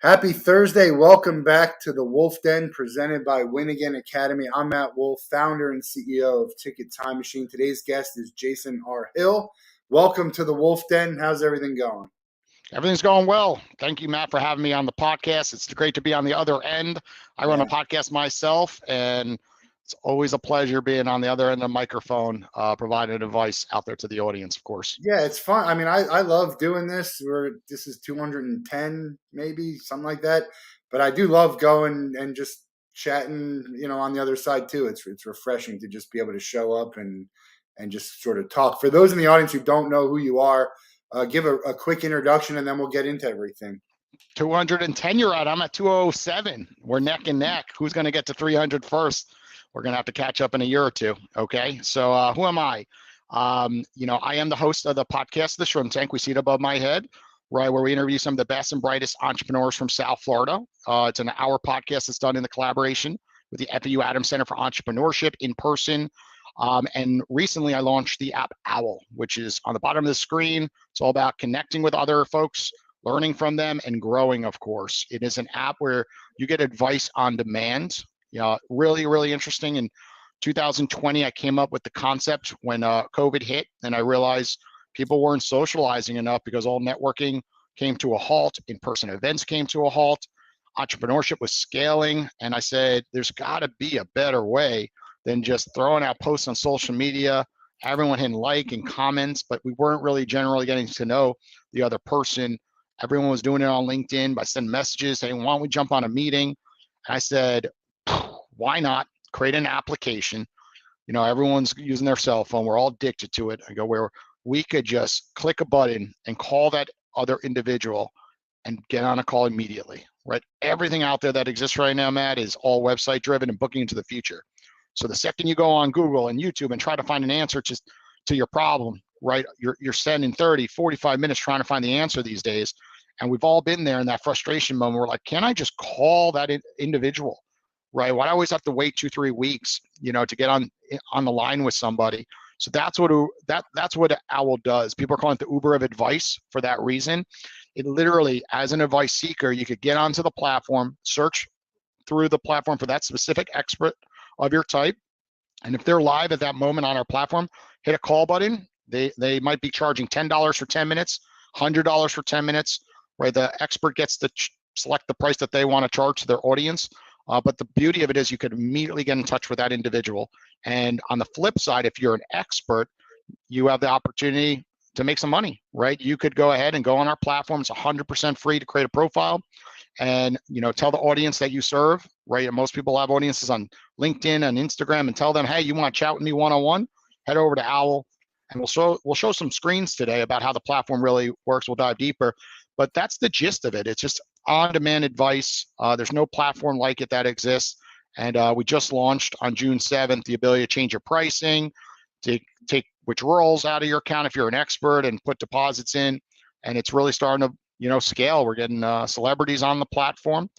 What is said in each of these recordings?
Happy Thursday. Welcome back to the Wolff Den presented by Win Again Academy. I'm Matt Wolff, founder and CEO of Ticket Time Machine. Today's guest is Jason R. Hill. Welcome to the Wolff Den. How's everything going? Everything's going well. Thank you, Matt, for having me on the podcast. It's great to be on the other end. I run a podcast myself, and it's always a pleasure being on the other end of the microphone, providing advice out there to the audience, of course. Yeah, it's fun. I mean, I love doing this. This is 210, maybe something like that. But I do love going and just chatting, on the other side too. It's refreshing to just be able to show up and just sort of talk. For those in the audience who don't know who you are, give a quick introduction, and then we'll get into everything. 210 you're at. I'm at 207. We're neck and neck. Who's going to get to 300 first? We're going to have to catch up in a year or two. Okay. So who am I? I am the host of the podcast, The Shrimp Tank. We see it above my head, right, where we interview some of the best and brightest entrepreneurs from South Florida. It's an hour podcast that's done in the collaboration with the FAU Adams Center for Entrepreneurship in person. And recently I launched the app Owwll, which is on the bottom of the screen. It's all about connecting with other folks, learning from them, and growing, of course. It is an app where you get advice on demand. Really, really interesting. In 2020, I came up with the concept when COVID hit, and I realized people weren't socializing enough because all networking came to a halt. In-person events came to a halt. Entrepreneurship was scaling. And I said, there's got to be a better way than just throwing out posts on social media, everyone hitting like and comments, but we weren't really generally getting to know the other person. Everyone was doing it on LinkedIn by sending messages saying, why don't we jump on a meeting? And I said, why not create an application? Everyone's using their cell phone. We're all addicted to it. I go, where we could just click a button and call that other individual and get on a call immediately, right? Everything out there that exists right now, Matt, is all website driven and booking into the future. So the second you go on Google and YouTube and try to find an answer to your problem, right, you're spending 30, 45 minutes trying to find the answer these days. And we've all been there in that frustration moment. We're like, can I just call that individual, right? Why do I always have to wait 2-3 weeks, to get on the line with somebody? So that's what Owwll does. People are calling it the Uber of advice for that reason. It literally, as an advice seeker, you could get onto the platform, search through the platform for that specific expert of your type. And if they're live at that moment on our platform, hit a call button. They might be charging $10 for 10 minutes, $100 for 10 minutes, right? The expert gets to select the price that they want to charge to their audience. But the beauty of it is you could immediately get in touch with that individual. And on the flip side, if you're an expert, you have the opportunity to make some money, right? You could go ahead and go on our platform. It's 100% free to create a profile and, tell the audience that you serve, right? And most people have audiences on LinkedIn and Instagram, and tell them, hey, you want to chat with me one-on-one? Head over to Owwll, and we'll show some screens today about how the platform really works. We'll dive deeper, but that's the gist of it. It's just on-demand advice. There's no platform like it that exists. And we just launched on June 7th the ability to change your pricing, to take withdrawals out of your account if you're an expert, and put deposits in. And it's really starting to, scale. We're getting celebrities on the platform,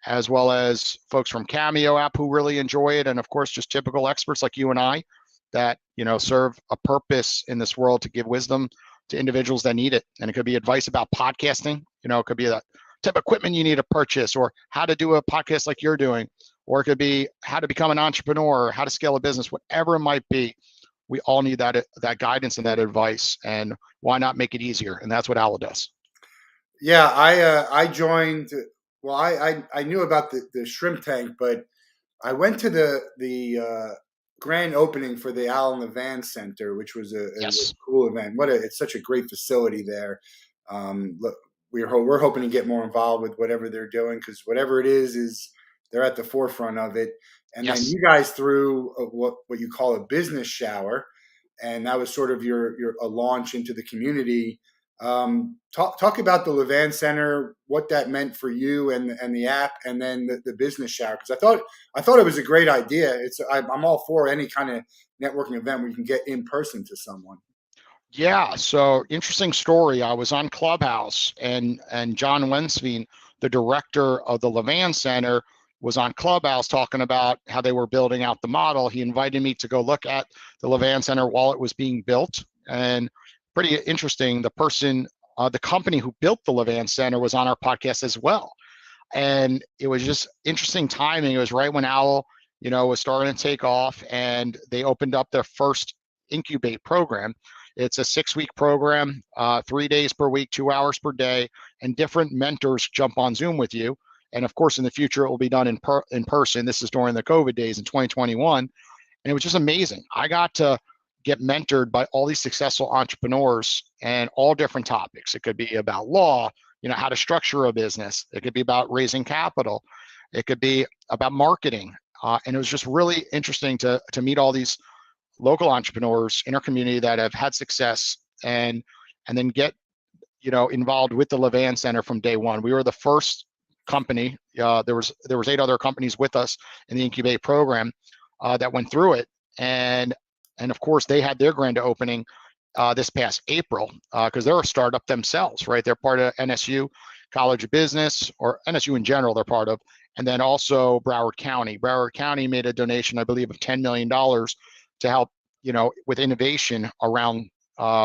as well as folks from Cameo app who really enjoy it. And of course, just typical experts like you and I that, serve a purpose in this world to give wisdom to individuals that need it. And it could be advice about podcasting. It could be that type of equipment you need to purchase, or how to do a podcast like you're doing, or it could be how to become an entrepreneur, or how to scale a business, whatever it might be. We all need that guidance and that advice, and why not make it easier? And that's what Owwll does. Yeah, I joined. Well, I knew about the shrimp tank, but I went to the grand opening for the Owwll in the Van Center, which was a cool event. It's such a great facility there. Look, we're hoping to get more involved with whatever they're doing, because whatever it is they're at the forefront of it. And then you guys threw what you call a business shower, and that was sort of your a launch into the community. Talk about the Levan Center, what that meant for you and the app, and then the business shower, because I thought it was a great idea. I'm all for any kind of networking event where you can get in person to someone. Yeah, so interesting story. I was on Clubhouse, and John Wensveen, the director of the Levan Center, was on Clubhouse talking about how they were building out the model. He invited me to go look at the Levan Center while it was being built, and pretty interesting. The company who built the Levan Center was on our podcast as well. And it was just interesting timing. It was right when Owwll, was starting to take off, and they opened up their first incubate program. It's a 6-week program, 3 days per week, 2 hours per day, and different mentors jump on Zoom with you. And of course, in the future, it will be done in person. This is during the COVID days in 2021. And it was just amazing. I got to get mentored by all these successful entrepreneurs and all different topics. It could be about law, how to structure a business. It could be about raising capital. It could be about marketing. And it was just really interesting to meet all these local entrepreneurs in our community that have had success, and then get involved with the Levan Center from day one. We were the first company. There was 8 other companies with us in the incubate program that went through it, and of course they had their grand opening this past April, because they're a startup themselves, right? They're part of NSU College of Business, or NSU in general, they're part of, and then also Broward County. Broward County made a donation, I believe, of $10 million to help, with innovation around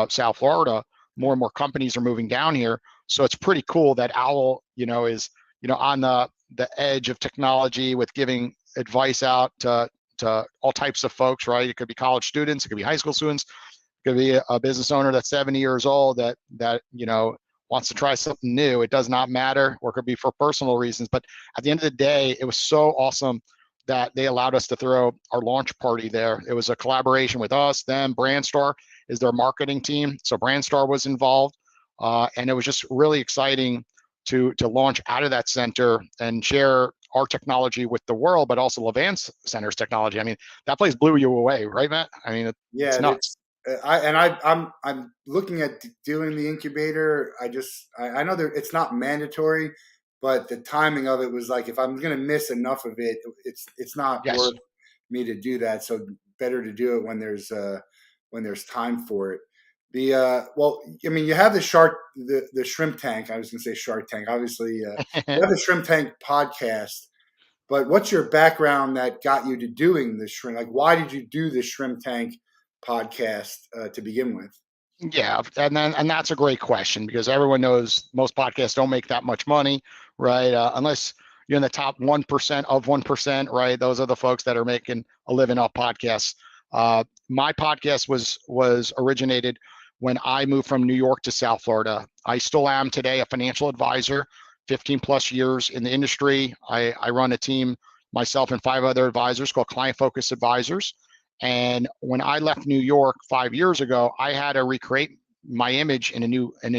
South Florida. More and more companies are moving down here, so it's pretty cool that Owwll, is, on the edge of technology with giving advice out to all types of folks, right? It could be college students, it could be high school students, it could be a business owner that's 70 years old that wants to try something new. It does not matter, or it could be for personal reasons. But at the end of the day, it was so awesome that they allowed us to throw our launch party there. It was a collaboration with us, them. Brandstar is their marketing team, so Brandstar was involved, and it was just really exciting to launch out of that center and share our technology with the world, but also Levan Center's technology. I mean, that place blew you away, right, Matt? I mean, it's Yeah, nuts. I'm looking at doing the incubator. I know that it's not mandatory, but the timing of it was like, if I'm going to miss enough of it, it's not Yes. worth me to do that. So better to do it when there's time for it. Well, I mean, you have the shrimp tank. I was going to say Shark Tank. Obviously, you have the shrimp tank podcast. But what's your background that got you to doing the shrimp? Like, why did you do the shrimp tank podcast to begin with? Yeah, and that's a great question, because everyone knows most podcasts don't make that much money, right? Unless you're in the top 1% of 1%, right? Those are the folks that are making a living off podcasts. My podcast was originated when I moved from New York to South Florida. I still am today a financial advisor, 15 plus years in the industry. I run a team, myself and 5 other advisors, called Client Focused Advisors. And when I left New York 5 years ago, I had to recreate my image in a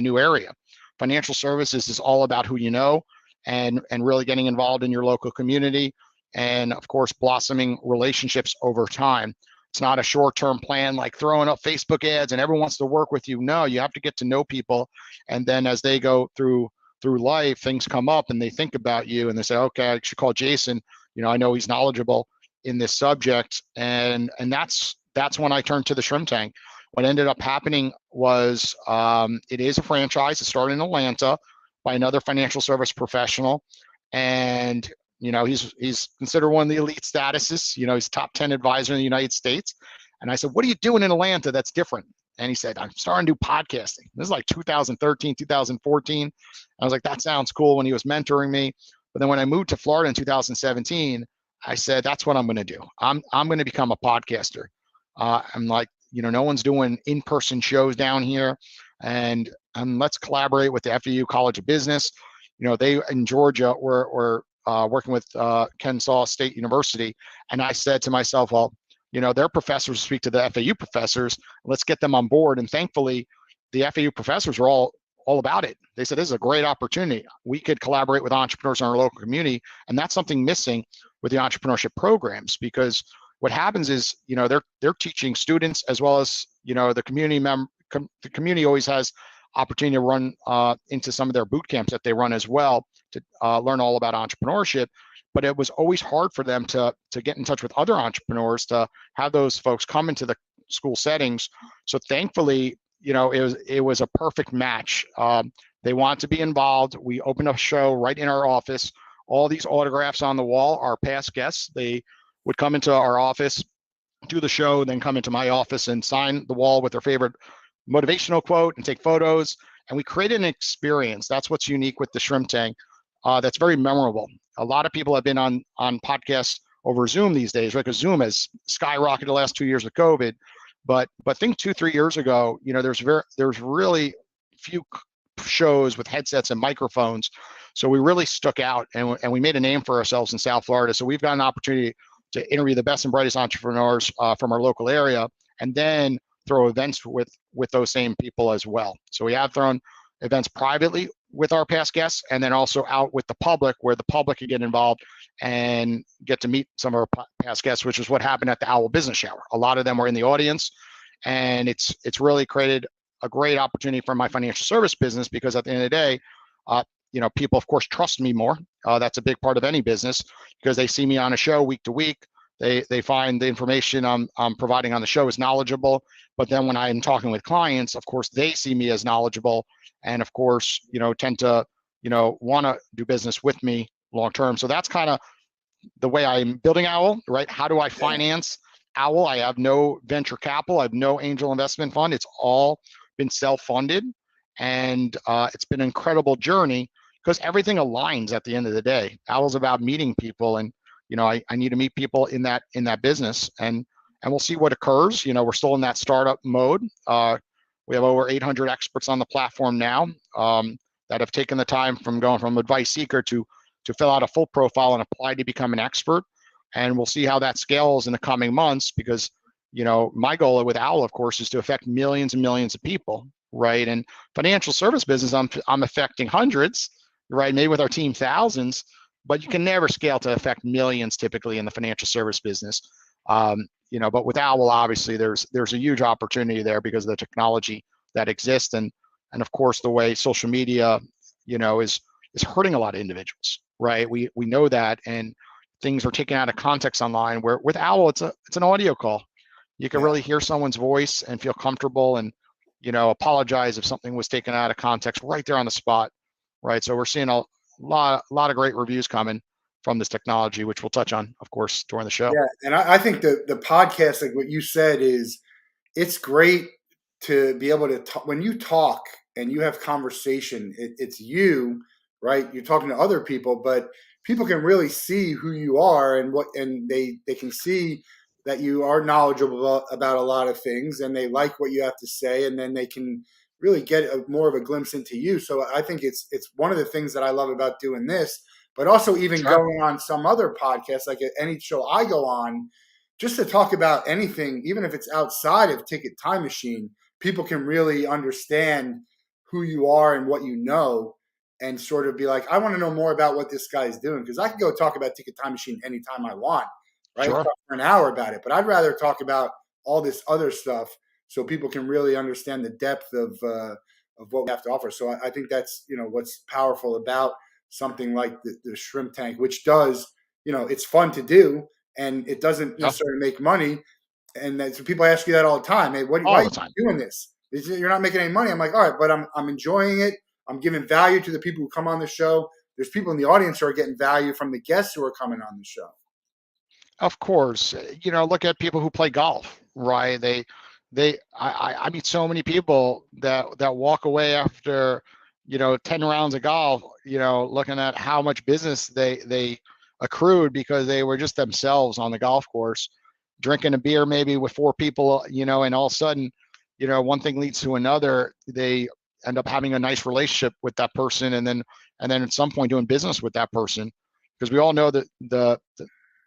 new area. Financial services is all about who you know, and really getting involved in your local community, and of course blossoming relationships over time. It's not a short-term plan like throwing up Facebook ads and everyone wants to work with you. No, you have to get to know people, and then as they go through life, things come up and they think about you and they say, okay, I should call Jason. I know he's knowledgeable in this subject, and that's when I turned to the shrimp tank. What ended up happening was, it is a franchise. It started in Atlanta by another financial service professional, and he's considered one of the elite statuses. He's a top 10 advisor in the United States. And I said, what are you doing in Atlanta that's different? And he said, I'm starting to do podcasting. This is like 2013, 2014. I was like, that sounds cool, when he was mentoring me. But then when I moved to Florida in 2017, I said, that's what I'm going to do. I'm going to become a podcaster. I'm like, no one's doing in-person shows down here, and let's collaborate with the FAU College of Business. They in Georgia were working with Kennesaw State University, and I said to myself, well, their professors speak to the FAU professors. Let's get them on board. And thankfully, the FAU professors were all about it. They said, this is a great opportunity. We could collaborate with entrepreneurs in our local community, and that's something missing with the entrepreneurship programs, because what happens is, they're teaching students as well as, the community the community always has opportunity to run into some of their boot camps that they run as well, to learn all about entrepreneurship. But it was always hard for them to get in touch with other entrepreneurs, to have those folks come into the school settings. So thankfully, it was a perfect match. They want to be involved. We opened a show right in our office. All these autographs on the wall are past guests. They would come into our office, do the show, then come into my office and sign the wall with their favorite motivational quote and take photos. And we created an experience. That's what's unique with the shrimp tank. that's very memorable. A lot of people have been on podcasts over Zoom these days, right? Because Zoom has skyrocketed the last 2 years of COVID. But think 2-3 years ago, there's really few shows with headsets and microphones. So we really stuck out, and we made a name for ourselves in South Florida. So we've got an opportunity to interview the best and brightest entrepreneurs from our local area, and then throw events with those same people as well. So we have thrown events privately with our past guests, and then also out with the public, where the public can get involved and get to meet some of our past guests, which is what happened at the Owwll Business Shower. A lot of them were in the audience, and it's really created a great opportunity for my financial service business, because at the end of the day, people, of course, trust me more. That's a big part of any business, because they see me on a show week to week. They find the information I'm providing on the show is knowledgeable. But then when I'm talking with clients, of course, they see me as knowledgeable, and of course, tend to, want to do business with me long term. So that's kind of the way I'm building Owwll, right? How do I finance Owwll? I have no venture capital. I have no angel investment fund. It's all been self-funded, and it's been an incredible journey, because everything aligns at the end of the day. Owwll's about meeting people, and I need to meet people in that business, and we'll see what occurs. We're still in that startup mode. We have over 800 experts on the platform now that have taken the time from going from advice seeker to fill out a full profile and apply to become an expert. And we'll see how that scales in the coming months, because my goal with Owwll, of course, is to affect millions and millions of people, right? And financial service business, I'm affecting hundreds, right? Maybe with our team, thousands, but you can never scale to affect millions typically in the financial service business. But with Owwll, obviously, there's a huge opportunity there because of the technology that exists, and of course the way social media, is hurting a lot of individuals, right? We know that, and things are taken out of context online. Where with Owwll, it's an audio call. You can really hear someone's voice and feel comfortable, and apologize if something was taken out of context right there on the spot, right? So we're seeing a lot of great reviews coming from this technology, which we'll touch on, of course, during the show. Yeah, and I think the podcast, like what you said, it's great to be able to talk. When you talk and you have conversation, it's you, right? You're talking to other people, but people can really see who you are, and they can see that you are knowledgeable about a lot of things, and they like what you have to say, and then they can really get more of a glimpse into you. So I think it's one of the things that I love about doing this, but also even going on some other podcasts, like any show I go on, just to talk about anything, even if it's outside of Ticket Time Machine, people can really understand who you are and what you know, and sort of be like, I want to know more about what this guy's doing, because I can go talk about Ticket Time Machine anytime I want, right? Sure. Talk for an hour about it, but I'd rather talk about all this other stuff so people can really understand the depth of what we have to offer. So I think that's what's powerful about something like the shrimp tank, which does, it's fun to do, and it doesn't necessarily make money. And so people ask you that all the time. Hey, why are you doing this? You're not making any money. I'm like, all right, but I'm enjoying it. I'm giving value to the people who come on the show. There's people in the audience who are getting value from the guests who are coming on the show. Of course, look at people who play golf, right? I meet so many people that walk away after 10 rounds of golf, looking at how much business they accrued because they were just themselves on the golf course, drinking a beer maybe with 4 people, and all of a sudden, one thing leads to another. They end up having a nice relationship with that person, and then at some point doing business with that person, because we all know that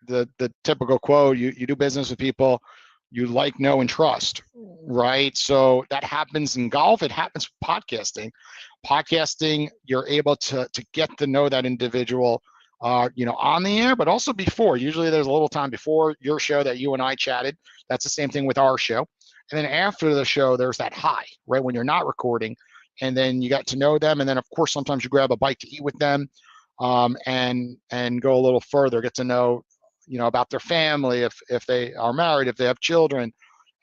the typical quote, you do business with people you like, know, and trust, right? So that happens in golf. It happens with podcasting. You're able to get to know that individual, on the air, but also before. Usually there's a little time before your show that you and I chatted. That's the same thing with our show. And then after the show, there's that high, right? When you're not recording, and then you got to know them. And then of course, sometimes you grab a bite to eat with them, and go a little further, get to know, about their family, if they are married, if they have children,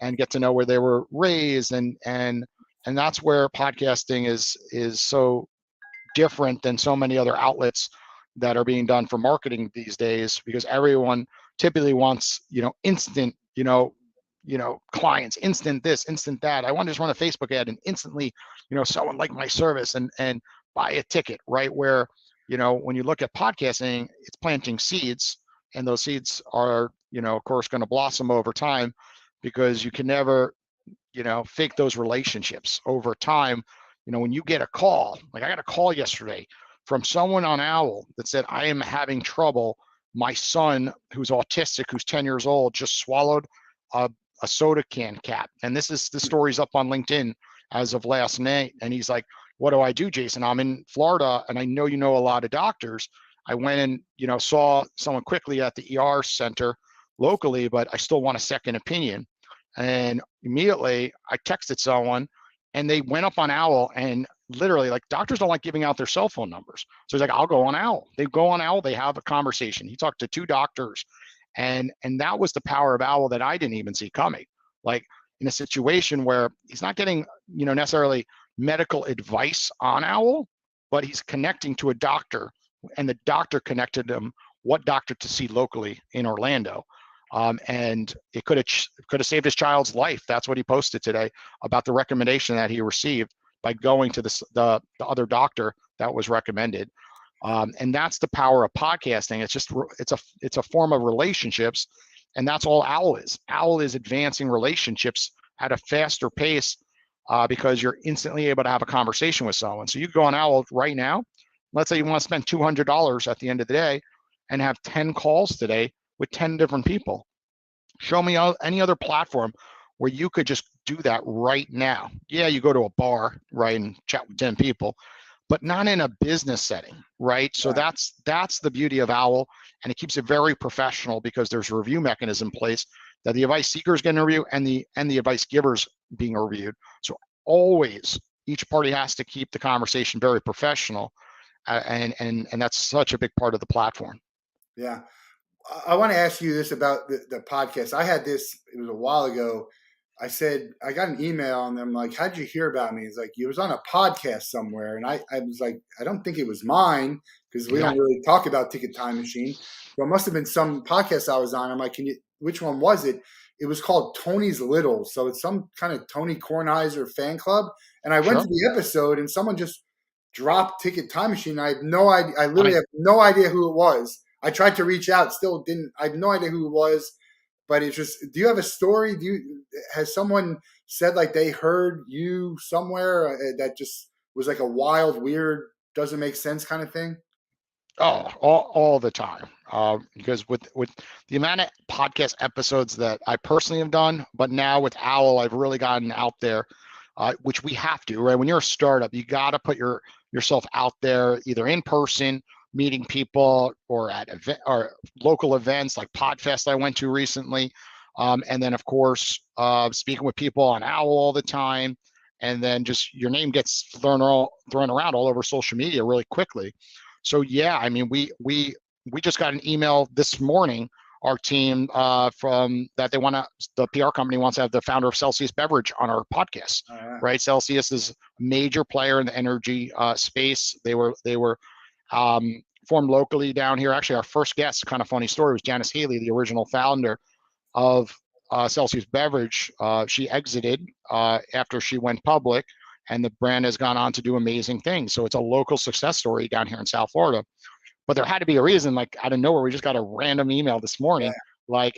and get to know where they were raised. And that's where podcasting is so different than so many other outlets that are being done for marketing these days, because everyone typically wants, instant, clients, instant this, instant that. I want to just run a Facebook ad and instantly, someone like my service and buy a ticket, right? Where when you look at podcasting, it's planting seeds, and those seeds are, of course, going to blossom over time, because you can never, fake those relationships over time. When you get a call, like I got a call yesterday from someone on Owwll that said, I am having trouble. My son, who's autistic, who's 10 years old, just swallowed a soda can cap. And the story's up on LinkedIn as of last night. And he's like, what do I do, Jason? I'm in Florida, and I know you know a lot of doctors. I went and, saw someone quickly at the ER center locally, but I still want a second opinion. And immediately I texted someone, and they went up on Owwll, and literally, like, doctors don't like giving out their cell phone numbers. So he's like, I'll go on Owwll. They go on Owwll, they have a conversation. He talked to 2 doctors, and that was the power of Owwll that I didn't even see coming. Like, in a situation where he's not getting, necessarily medical advice on Owwll, but he's connecting to a doctor, and the doctor connected him what doctor to see locally in Orlando. And it could have saved his child's life. That's what he posted today about the recommendation that he received by going to the other doctor that was recommended. And that's the power of podcasting. It's a form of relationships, and that's all Owwll is. Owwll is advancing relationships at a faster pace, because you're instantly able to have a conversation with someone. So you go on Owwll right now. Let's say you want to spend $200 at the end of the day and have 10 calls today with 10 different people. Show me any other platform where you could just do that right now. Yeah, you go to a bar, right, and chat with 10 people, but not in a business setting, right? So that's the beauty of Owwll, and it keeps it very professional, because there's a review mechanism in place that the advice seekers get a review, and the advice givers being reviewed. So always, each party has to keep the conversation very professional, and that's such a big part of the platform. Yeah. I want to ask you this about the podcast. I had this, it was a while ago. I said, I got an email, and I'm like, how'd you hear about me? It's like, you was on a podcast somewhere. And I was like, I don't think it was mine, because we don't really talk about Ticket Time Machine. So it must have been some podcast I was on. I'm like, which one was it? It was called Tony's Little. So it's some kind of Tony Kornheiser fan club. And I went to the episode, and someone just dropped Ticket Time Machine. I have no idea. I literally have no idea who it was. I tried to reach out, still didn't. I have no idea who it was, but it's just. Do you have a story? Has someone said like they heard you somewhere that just was like a wild, weird, doesn't make sense kind of thing? Oh, all the time. Because with the amount of podcast episodes that I personally have done, but now with Owwll, I've really gotten out there, which we have to, right? When you're a startup, you got to put yourself out there, either in person, meeting people, or at or local events like Podfest I went to recently, and then of course speaking with people on Owwll all the time, and then just your name gets thrown around all over social media really quickly. So yeah, I mean, we just got an email this morning, our team, from that the PR company wants to have the founder of Celsius Beverage on our podcast. Right? Celsius is a major player in the energy space. They were formed locally down here. Actually, our first guest, kind of funny story, was Janice Haley, the original founder of Celsius Beverage. She exited after she went public, and the brand has gone on to do amazing things. So it's a local success story down here in South Florida. But there had to be a reason, like out of nowhere, we just got a random email this morning,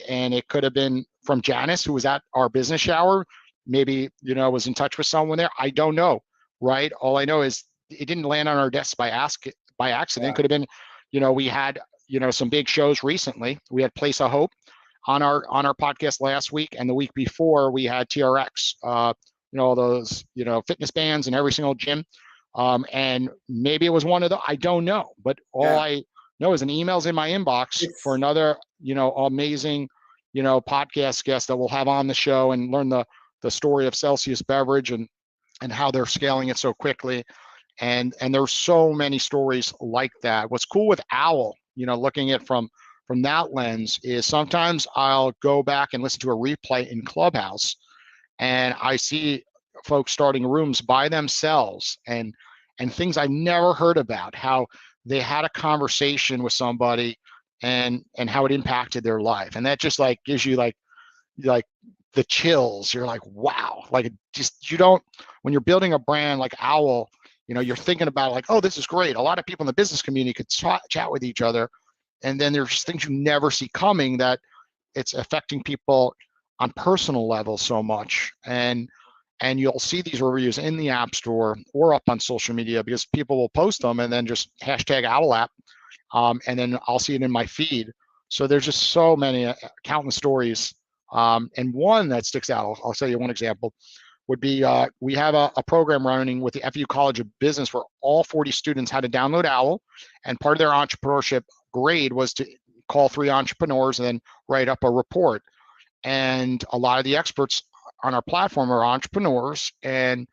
and it could have been from Janice, who was at our business shower, maybe, was in touch with someone there. I don't know, right? All I know is it didn't land on our desk by accident. Could have been, we had, some big shows recently. We had Place of Hope on our podcast last week, and the week before we had TRX, all those, fitness bands in every single gym. And maybe it was one of the, I don't know, but all I know is an email's in my inbox for another, amazing, podcast guest that we'll have on the show and learn the story of Celsius Beverage and how they're scaling it so quickly. And there's so many stories like that. What's cool with Owwll, looking at from that lens, is sometimes I'll go back and listen to a replay in Clubhouse, and I see folks starting rooms by themselves and things I never heard about, how they had a conversation with somebody and how it impacted their life. And that just like gives you like the chills. You're like, wow, like just, when you're building a brand like Owwll, you're thinking about like, oh, this is great. A lot of people in the business community could chat with each other. And then there's things you never see coming that it's affecting people on personal level so much. And you'll see these reviews in the app store or up on social media because people will post them and then just hashtag Owwll app. And then I'll see it in my feed. So there's just so many countless stories. And one that sticks out, I'll tell you one example, would be we have a program running with the FU College of Business where all 40 students had to download Owwll, and part of their entrepreneurship grade was to call 3 entrepreneurs and then write up a report. And a lot of the experts on our platform are entrepreneurs, and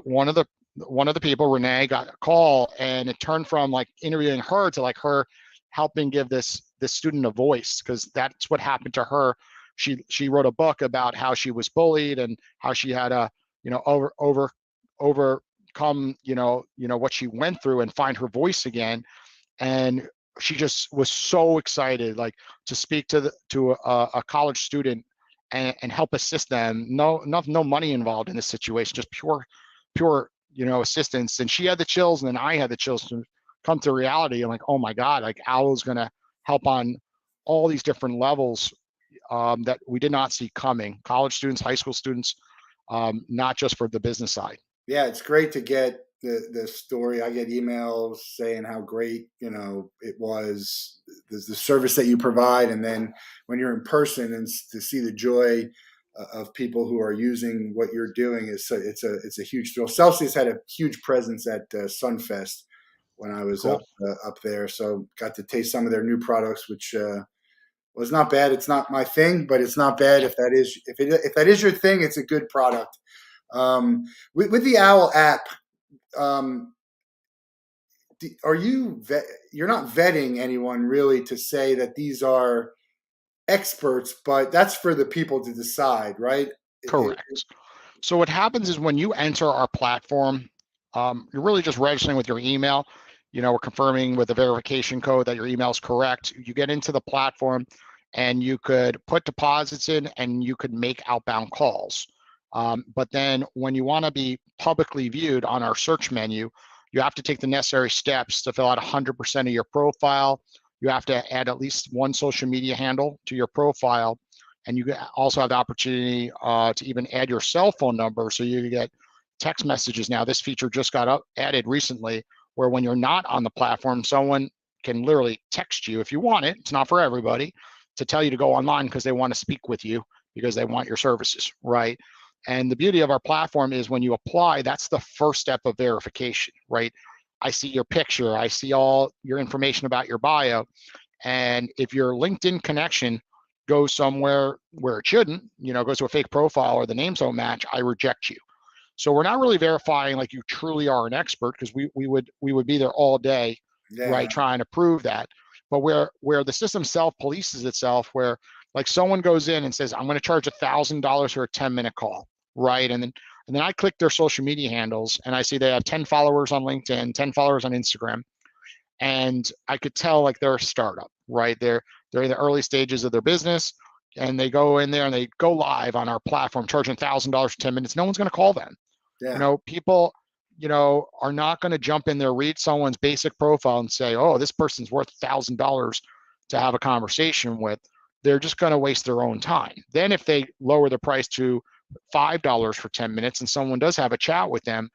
one of the people, Renee, got a call, and it turned from like interviewing her to like her helping give this student a voice, because that's what happened to her. She wrote a book about how she was bullied and how she had to overcome what she went through and find her voice again. And she just was so excited, like, to speak to a college student and help assist them. No money involved in this situation, just pure assistance. And she had the chills, and then I had the chills to come to reality. I'm like, oh my God, like Owwll's gonna help on all these different levels that we did not see coming. College students, high school students, not just for the business side. Yeah, it's great to get the story. I get emails saying how great it was, the service that you provide, and then when you're in person and to see the joy of people who are using what you're doing it's a huge thrill. Celsius had a huge presence at Sunfest when I was Cool. up there, so got to taste some of their new products, which was not bad. It's not my thing, but it's not bad. Yeah. If that is your thing, it's a good product. With the Owwll app, um, are you're not vetting anyone really to say that these are experts, but that's for the people to decide, right? Correct. So what happens is when you enter our platform, you're really just registering with your email. We're confirming with a verification code that your email is correct. You get into the platform, and you could put deposits in, and you could make outbound calls. But then when you want to be publicly viewed on our search menu, you have to take the necessary steps to fill out 100% of your profile. You have to add at least one social media handle to your profile. And you also have the opportunity to even add your cell phone number, so you get text messages. Now, this feature just got added recently, where when you're not on the platform, someone can literally text you if you want it. It's not for everybody, to tell you to go online because they want to speak with you, because they want your services, right? And the beauty of our platform is when you apply, that's the first step of verification, right? I see your picture, I see all your information about your bio. And if your LinkedIn connection goes somewhere where it shouldn't, goes to a fake profile or the names don't match, I reject you. So we're not really verifying like you truly are an expert, because we would be there all day, Yeah, right, trying to prove that. But where the system self-polices itself, where like someone goes in and says, I'm going to charge $1,000 for a 10-minute call, right? And then I click their social media handles, and I see they have 10 followers on LinkedIn, 10 followers on Instagram, and I could tell like they're a startup, right? They're in the early stages of their business, and they go in there and they go live on our platform charging $1,000 for 10 minutes. No one's going to call them. yeah, People, are not going to jump in there, read someone's basic profile and say, oh, this person's worth $1,000 to have a conversation with. They're just going to waste their own time. Then if they lower the price to $5 for 10 minutes and someone does have a chat with them,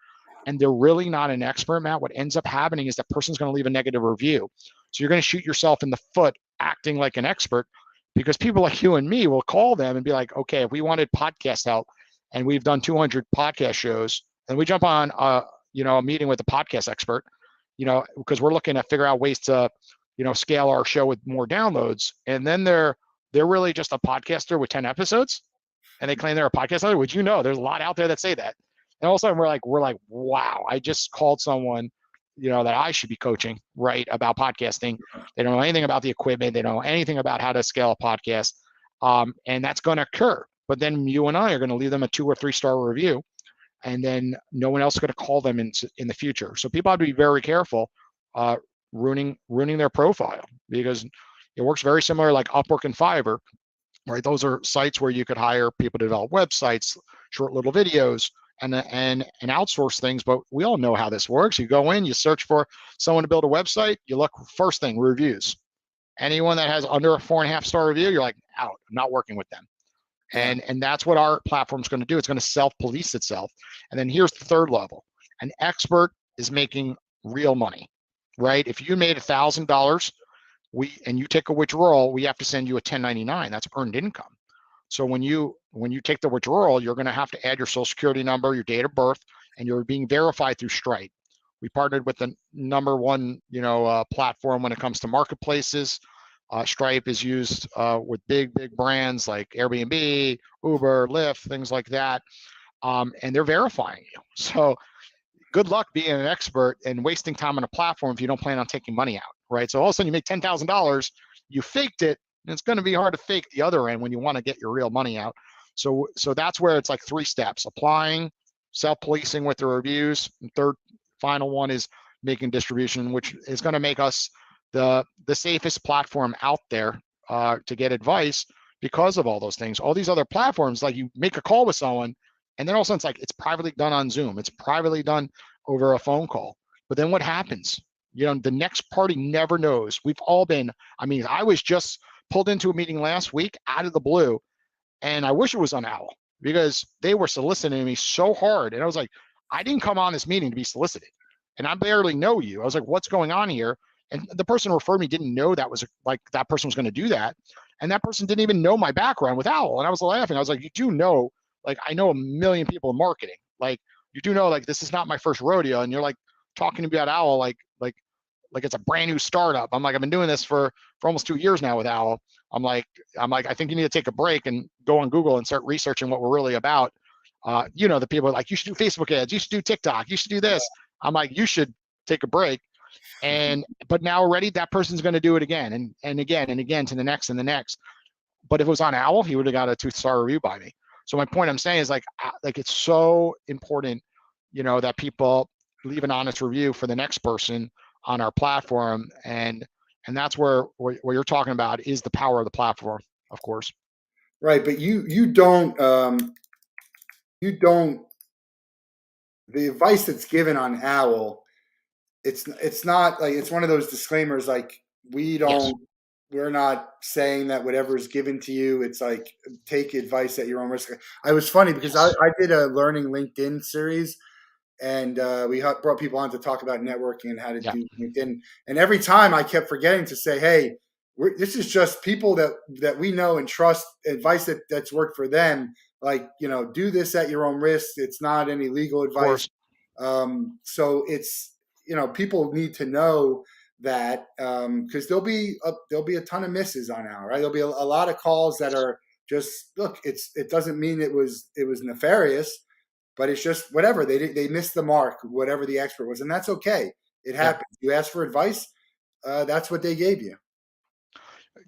and they're really not an expert, Matt, what ends up happening is that person's going to leave a negative review. So you're going to shoot yourself in the foot acting like an expert, because people like you and me will call them and be like, okay, if we wanted podcast help and we've done 200 podcast shows, and we jump on a meeting with a podcast expert, because we're looking to figure out ways to, scale our show with more downloads. And then they're really just a podcaster with 10 episodes, and they claim they're a podcaster. Would there's a lot out there that say that. And all of a sudden we're like, wow, I just called someone, that I should be coaching, right, about podcasting. They don't know anything about the equipment. They don't know anything about how to scale a podcast. And that's going to occur. But then you and I are going to leave them a 2 or 3 star review, and then no one else is going to call them in the future. So people have to be very careful ruining their profile, because it works very similar like Upwork and Fiverr, right? Those are sites where you could hire people to develop websites, short little videos. and outsource things, but we all know how this works. You go in, you search for someone to build a website, you look first thing, reviews. Anyone that has under a 4.5-star review, you're like, out, I'm not working with them. Yeah. And that's what our platform's going to do. It's going to self-police itself. And then here's the third level. An expert is making real money, right? If you made $1,000, and you take a withdrawal, we have to send you a 1099. That's earned income. So when you take the withdrawal, you're going to have to add your social security number, your date of birth, and you're being verified through Stripe. We partnered with the number one, platform when it comes to marketplaces. Stripe is used with big brands like Airbnb, Uber, Lyft, things like that, and they're verifying you. So good luck being an expert and wasting time on a platform if you don't plan on taking money out, right? So all of a sudden you make $10,000, you faked it, and it's going to be hard to fake the other end when you want to get your real money out. So that's where it's like 3 steps: applying, self-policing with the reviews, and third, final one is making distribution, which is going to make us the safest platform out there to get advice because of all those things. All these other platforms, like you make a call with someone, and then all of a sudden it's like it's privately done on Zoom, it's privately done over a phone call. But then what happens? The next party never knows. We've all been, I was just pulled into a meeting last week out of the blue, and I wish it was on Owwll, because they were soliciting me so hard. And I was like, I didn't come on this meeting to be solicited, and I barely know you. I was like, what's going on here? And the person who referred me didn't know that person was going to do that. And that person didn't even know my background with Owwll. And I was laughing. I was like, you do know, like, I know a million people in marketing. Like, you do know, like, this is not my first rodeo. And you're like talking to me about Owwll like it's a brand new startup. I'm like, I've been doing this for almost 2 years now with Owwll. I'm like, I think you need to take a break and go on Google and start researching what we're really about. The people are like, you should do Facebook ads, you should do TikTok, you should do this. I'm like, you should take a break. But now already that person's going to do it again and again and again to the next and the next. But if it was on Owwll, he would have got a 2-star review by me. So my point I'm saying is like it's so important, that people leave an honest review for the next person on our platform, and that's where what you're talking about is the power of the platform, of course. Right, but you don't the advice that's given on Owwll, it's not like, it's one of those disclaimers like, Yes. we're not saying that whatever is given to you, it's like, take advice at your own risk. I was funny because I did a learning LinkedIn series, and we brought people on to talk about networking and how to Yeah. do LinkedIn. And every time I kept forgetting to say, hey, this is just people that we know and trust, advice that's worked for them. Like, do this at your own risk. It's not any legal advice. So it's, people need to know that, because there'll be a ton of misses on Owwll, right? There'll be a lot of calls that are just, look, it doesn't mean it was nefarious, but it's just whatever, they missed the mark, whatever the expert was, and that's okay. It happens. You asked for advice, that's what they gave you.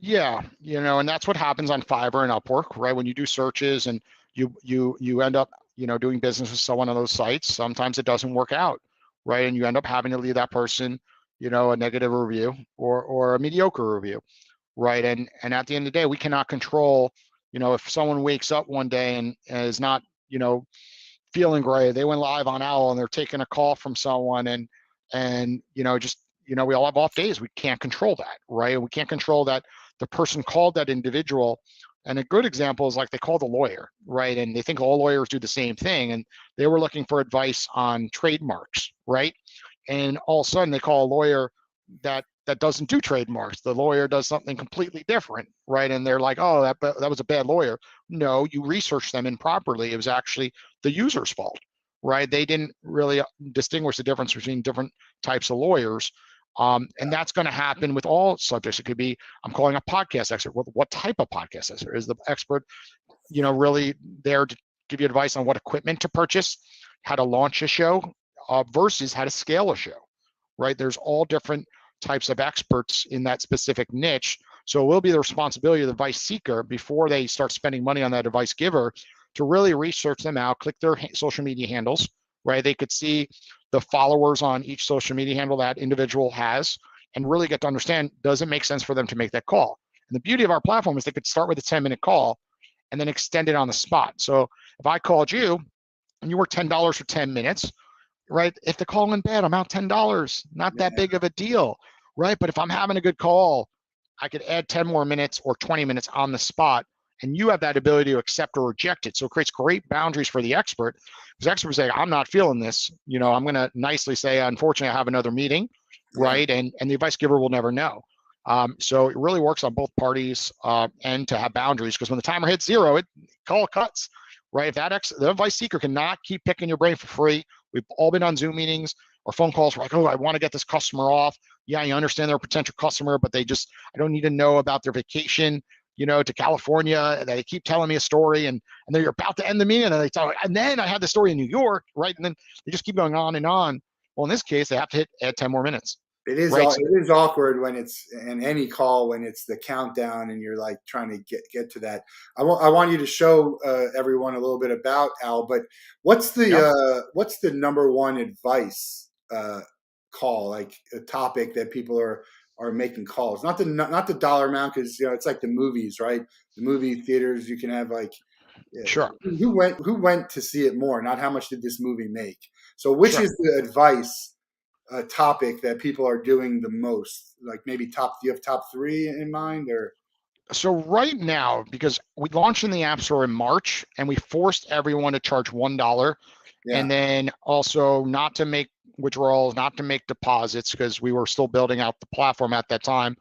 Yeah, and that's what happens on Fiverr and Upwork, right? When you do searches and you end up, doing business with someone on those sites, sometimes it doesn't work out, right? And you end up having to leave that person, a negative review or a mediocre review, right? And at the end of the day, we cannot control, if someone wakes up one day and is not, feeling great, they went live on Owwll and they're taking a call from someone, and just, we all have off days. We can't control that, right? We can't control that the person called that individual. And a good example is like they called a lawyer, right? And they think all lawyers do the same thing. And they were looking for advice on trademarks, right? And all of a sudden they call a lawyer that doesn't do trademarks. The lawyer does something completely different, right? And they're like, oh, that was a bad lawyer. No, you researched them improperly. It was actually the user's fault, right? They didn't really distinguish the difference between different types of lawyers. And that's going to happen with all subjects. It could be, I'm calling a podcast expert. What type of podcast expert? Is the expert, really there to give you advice on what equipment to purchase, how to launch a show, versus how to scale a show, right? There's all different types of experts in that specific niche. So it will be the responsibility of the advice seeker before they start spending money on that advice giver to really research them out, click their social media handles, right? They could see the followers on each social media handle that individual has, and really get to understand, does it make sense for them to make that call? And the beauty of our platform is they could start with a 10-minute call and then extend it on the spot. So if I called you and you work $10 for 10 minutes, right? If the call in bad, I'm out $10. Not that big of a deal, right? But if I'm having a good call, I could add 10 more minutes or 20 minutes on the spot. And you have that ability to accept or reject it. So it creates great boundaries for the expert. Because experts say, I'm not feeling this. I'm going to nicely say, unfortunately, I have another meeting, right? And the advice giver will never know. So it really works on both parties and to have boundaries, because when the timer hits zero, it call cuts, right? If the advice seeker cannot keep picking your brain for free. We've all been on Zoom meetings or phone calls. We're like, oh, I want to get this customer off. Yeah, you understand they're a potential customer, but I don't need to know about their vacation, to California. They keep telling me a story, and then you're about to end the meeting, and they tell, and then I had the story in New York, right? And then they just keep going on and on. Well, in this case, they have to add 10 more minutes. It is right. it is awkward when it's in any call when it's the countdown and you're like trying to get to that. I want you to show everyone a little bit about Owwll, but what's the number one advice call, like a topic that people are making calls? Not the dollar amount, because it's like the movies, right? The movie theaters, you can have like Sure. who went to see it more, not how much did this movie make. So which Sure. is the advice topic that people are doing the most? Like maybe do you have top three in mind, or? So right now, because we launched in the App Store in March and we forced everyone to charge $1, Yeah. and then also not to make withdrawals, not to make deposits, because we were still building out the platform at that time.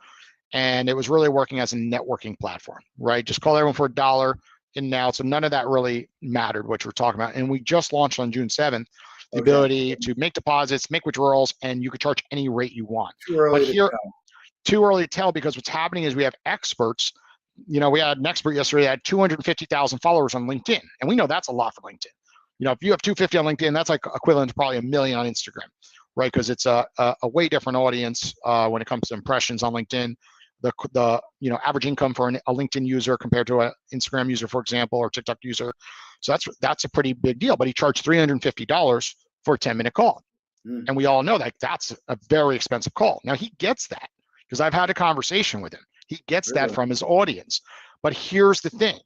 And it was really working as a networking platform, right? Just call everyone for $1 in and out. So none of that really mattered, what you were talking about. And we just launched on June 7th the ability to make deposits, make withdrawals, and you could charge any rate you want. Too early to tell. Too early to tell, because what's happening is we have experts. We had an expert yesterday that had 250,000 followers on LinkedIn, and we know that's a lot for LinkedIn. If you have 250 on LinkedIn, that's like equivalent to probably 1 million on Instagram, right? Because it's a way different audience when it comes to impressions on LinkedIn. The average income for a LinkedIn user compared to an Instagram user, for example, or TikTok user. So that's a pretty big deal. But he charged $350 for a 10-minute call. And we all know that that's a very expensive call. Now he gets that, because I've had a conversation with him. He gets that from his audience. But here's the thing.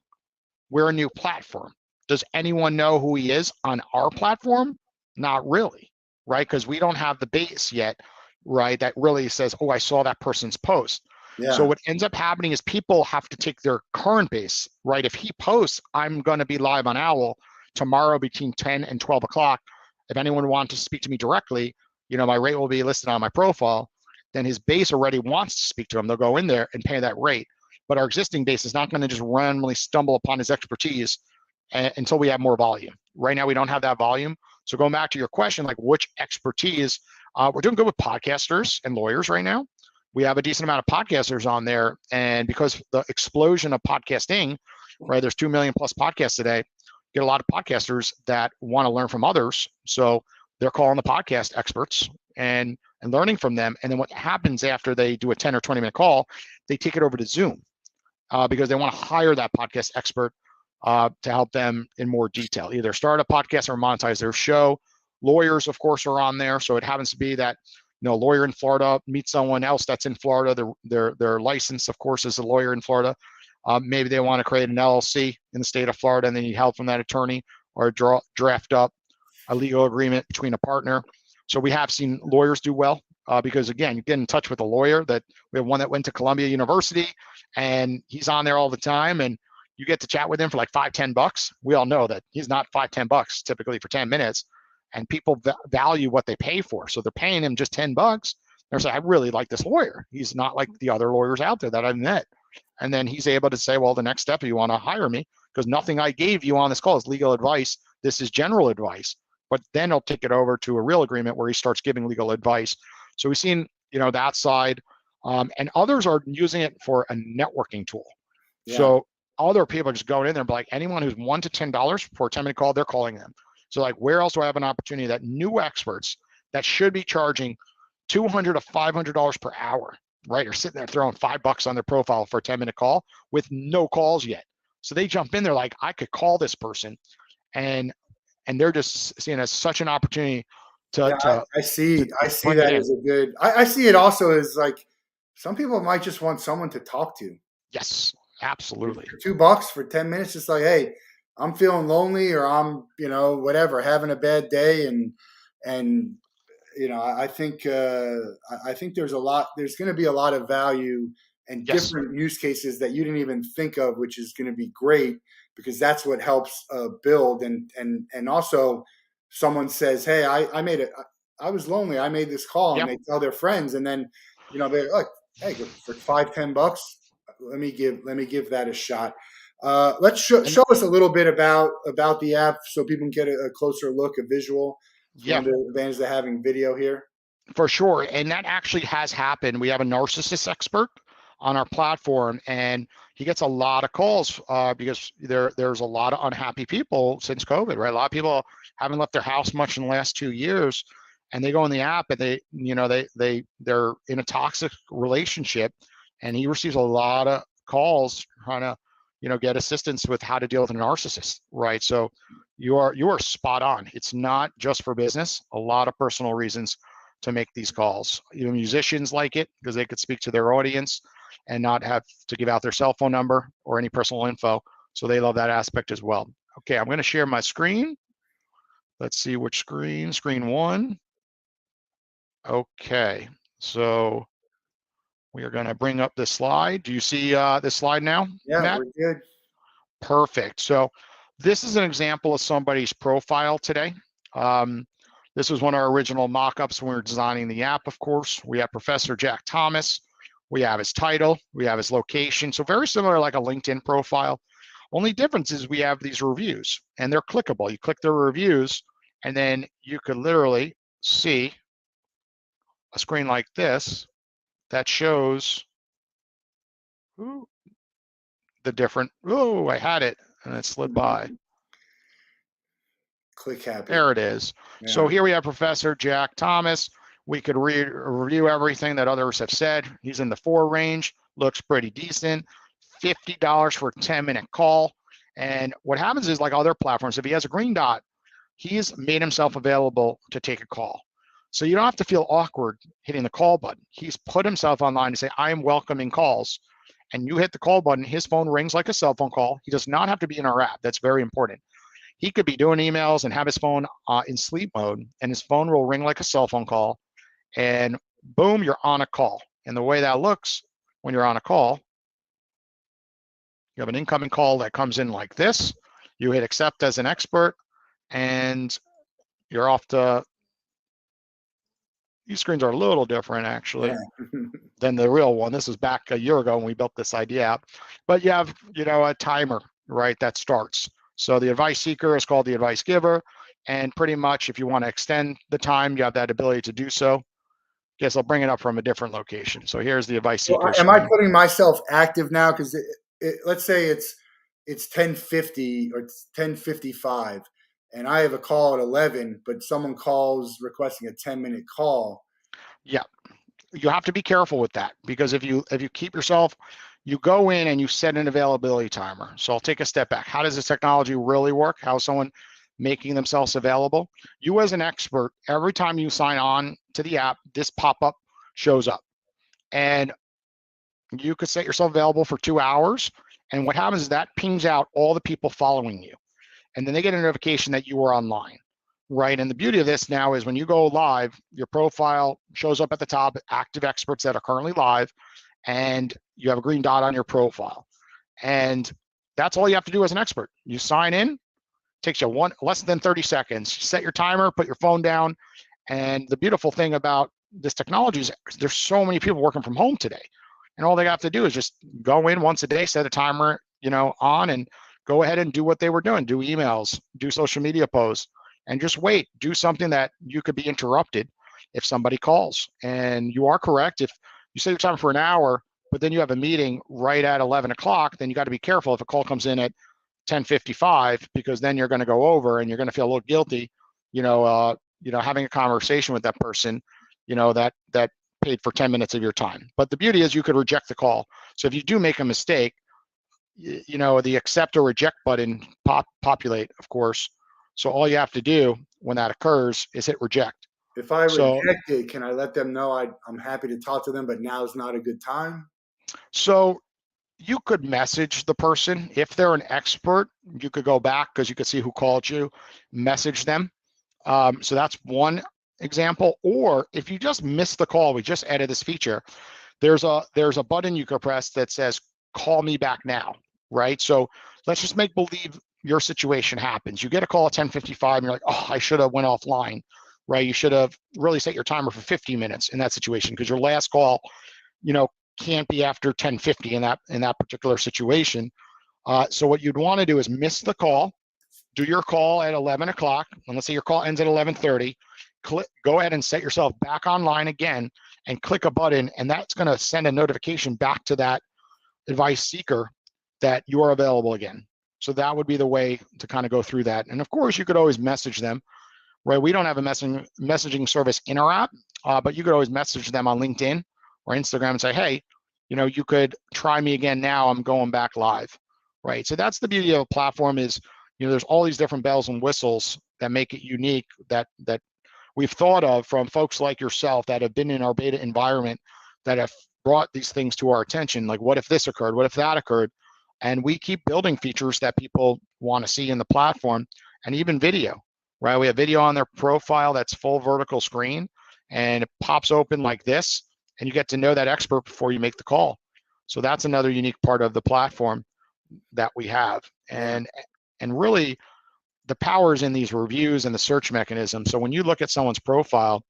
We're a new platform. Does anyone know who he is on our platform? Not really, right? Because we don't have the base yet, right? That really says, oh, I saw that person's post. Yeah. So what ends up happening is people have to take their current base, right? If he posts, I'm going to be live on Owwll tomorrow between 10 and 12 o'clock. If anyone wants to speak to me directly, my rate will be listed on my profile. Then his base already wants to speak to him. They'll go in there and pay that rate. But our existing base is not going to just randomly stumble upon his expertise until we have more volume. Right now, we don't have that volume. So going back to your question, like which expertise, we're doing good with podcasters and lawyers right now. We have a decent amount of podcasters on there. And because the explosion of podcasting, right, there's 2 million plus podcasts today, get a lot of podcasters that want to learn from others. So they're calling the podcast experts and learning from them. And then what happens after they do a 10 or 20-minute call, they take it over to Zoom because they want to hire that podcast expert to help them in more detail, either start a podcast or monetize their show. Lawyers, of course, are on there. So it happens to be that a lawyer in Florida meets someone else that's in Florida. Their license, of course, is a lawyer in Florida. Maybe they want to create an LLC in the state of Florida, and they need help from that attorney, or draft up a legal agreement between a partner. So we have seen lawyers do well because, again, you get in touch with a lawyer. That we have one that went to Columbia University, and he's on there all the time, and you get to chat with him for like $5-10. We all know that he's not $5-10 typically for 10 minutes, and people value what they pay for. So they're paying him just $10. They're saying, I really like this lawyer. He's not like the other lawyers out there that I've met. And then he's able to say, well, the next step, you want to hire me, because nothing I gave you on this call is legal advice. This is general advice. But then he'll take it over to a real agreement where he starts giving legal advice. So we've seen, that side, and others are using it for a networking tool. Yeah. So other people are just going in there and be like, anyone who's $1 to $10 for a 10-minute call, they're calling them. So like, where else do I have an opportunity that new experts that should be charging $200 to $500 per hour, right, are sitting there throwing $5 on their profile for a 10-minute call with no calls yet. So they jump in there like, I could call this person, and they're just seeing it as such an opportunity to I see that as a good. I see it also as like, some people might just want someone to talk to. Yes, absolutely. For $2 for 10 minutes, just like, hey, I'm feeling lonely, or I'm, whatever, having a bad day, and I think I think there's a lot. There's going to be a lot of value and Yes. different use cases that you didn't even think of, which is going to be great because that's what helps build. And also, someone says, "Hey, I made it. I was lonely. I made this call," and Yeah, they tell their friends, and then they're like, "Hey, for 5, 10 bucks, let me give that a shot." Let's and show us a little bit about the app so people can get a closer look, a visual. It's one yeah, of the advantages of having video here. for sure. And that actually has happened. We have a narcissist expert on our platform, and he gets a lot of calls because there's a lot of unhappy people since COVID, right? A lot of people haven't left their house much in the last 2 years, and they go in the app and they're in a toxic relationship, and he receives a lot of calls trying to get assistance with how to deal with a narcissist, right? So you are spot on. It's not just for business. A lot of personal reasons to make these calls. Musicians like it because they could speak to their audience and not have to give out their cell phone number or any personal info. So they love that aspect as well. Okay, I'm going to share my screen. Let's see which screen. Screen one. Okay, so we are going to bring up this slide. Do you see this slide now, Yeah, Matt? we're good. Perfect. So this is an example of somebody's profile today. Um, this was one of our original mock-ups when we were designing the app, of course. We have Professor Jack Thomas. We have his title. We have his location. So very similar like a LinkedIn profile. Only difference is we have these reviews, and they're clickable. You click the reviews, and then you could literally see a screen like this that shows ooh, the different, oh, I had it, and it slid by. Click happy. There it is. So Yeah. here we have Professor Jack Thomas. We could review everything that others have said. He's in the 4 range, looks pretty decent. $50 for a 10-minute call. And what happens is, like other platforms, if he has a green dot, he's made himself available to take a call. So you don't have to feel awkward hitting the call button. He's put himself online to say, I am welcoming calls. And you hit the call button, his phone rings like a cell phone call. He does not have to be in our app. That's very important. He could be doing emails and have his phone in sleep mode, and his phone will ring like a cell phone call, and boom, you're on a call. And the way that looks when you're on a call, you have an incoming call that comes in like this. You hit accept as an expert, and you're off to. These screens are a little different actually Yeah. than the real one. This was back a year ago when we built this idea out. But you have, a timer, right, that starts. So the advice seeker is called the advice giver. And pretty much if you want to extend the time, you have that ability to do so. Guess I'll bring it up from a different location. So here's the advice Well, seeker am I screen. putting myself active now? Because let's say it's 10:50 or it's 10:55, and I have a call at 11, but someone calls requesting a 10-minute call. Yeah, you have to be careful with that because if you keep yourself, you go in and you set an availability timer. So I'll take a step back. How does this technology really work? How is someone making themselves available? You as an expert, every time you sign on to the app, this pop-up shows up. And you could set yourself available for 2 hours. And what happens is that pings out all the people following you. And then they get a notification that you were online, right? And the beauty of this now is when you go live, your profile shows up at the top, active experts that are currently live, and you have a green dot on your profile. And that's all you have to do as an expert. You sign in, takes you less than 30 seconds. Set your timer, put your phone down. And the beautiful thing about this technology is there's so many people working from home today. And all they have to do is just go in once a day, set a timer, on, and go ahead and do what they were doing. Do emails, do social media posts, and just wait. Do something that you could be interrupted if somebody calls. And you are correct. If you set your timer for an hour, but then you have a meeting right at 11 o'clock, then you got to be careful if a call comes in at 10:55 because then you're going to go over and you're going to feel a little guilty, having a conversation with that person, that paid for 10 minutes of your time. But the beauty is you could reject the call. So if you do make a mistake, the accept or reject button populate, of course. So all you have to do when that occurs is hit reject. If I So reject it, can I let them know I'm happy to talk to them, but now's not a good time? so you could message the person. If they're an expert, you could go back because you could see who called you, message them. So that's one example. Or if you just missed the call, we just added this feature. There's a button you could press that says call me back now, right? So let's just make believe your situation happens. You get a call at 10:55 and you're like, oh, I should have went offline, right? You should have really set your timer for 50 minutes in that situation because your last call, can't be after 10:50 in that particular situation. So what you'd want to do is miss the call, do your call at 11 o'clock, and let's say your call ends at 11:30, go ahead and set yourself back online again and click a button, and that's going to send a notification back to that advice seeker that you are available again. So that would be the way to kind of go through that. And of course, you could always message them, right? We don't have a messaging service in our app, but you could always message them on LinkedIn or Instagram and say, hey, you could try me again now. I'm going back live, right? So that's the beauty of a platform is, there's all these different bells and whistles that make it unique that we've thought of from folks like yourself that have been in our beta environment that have brought these things to our attention. Like, what if this occurred? What if that occurred? And we keep building features that people want to see in the platform, and even video, right? We have video on their profile that's full vertical screen, and it pops open like this, and you get to know that expert before you make the call. So that's another unique part of the platform that we have. And really, the power is in these reviews and the search mechanism. So when you look at someone's profile,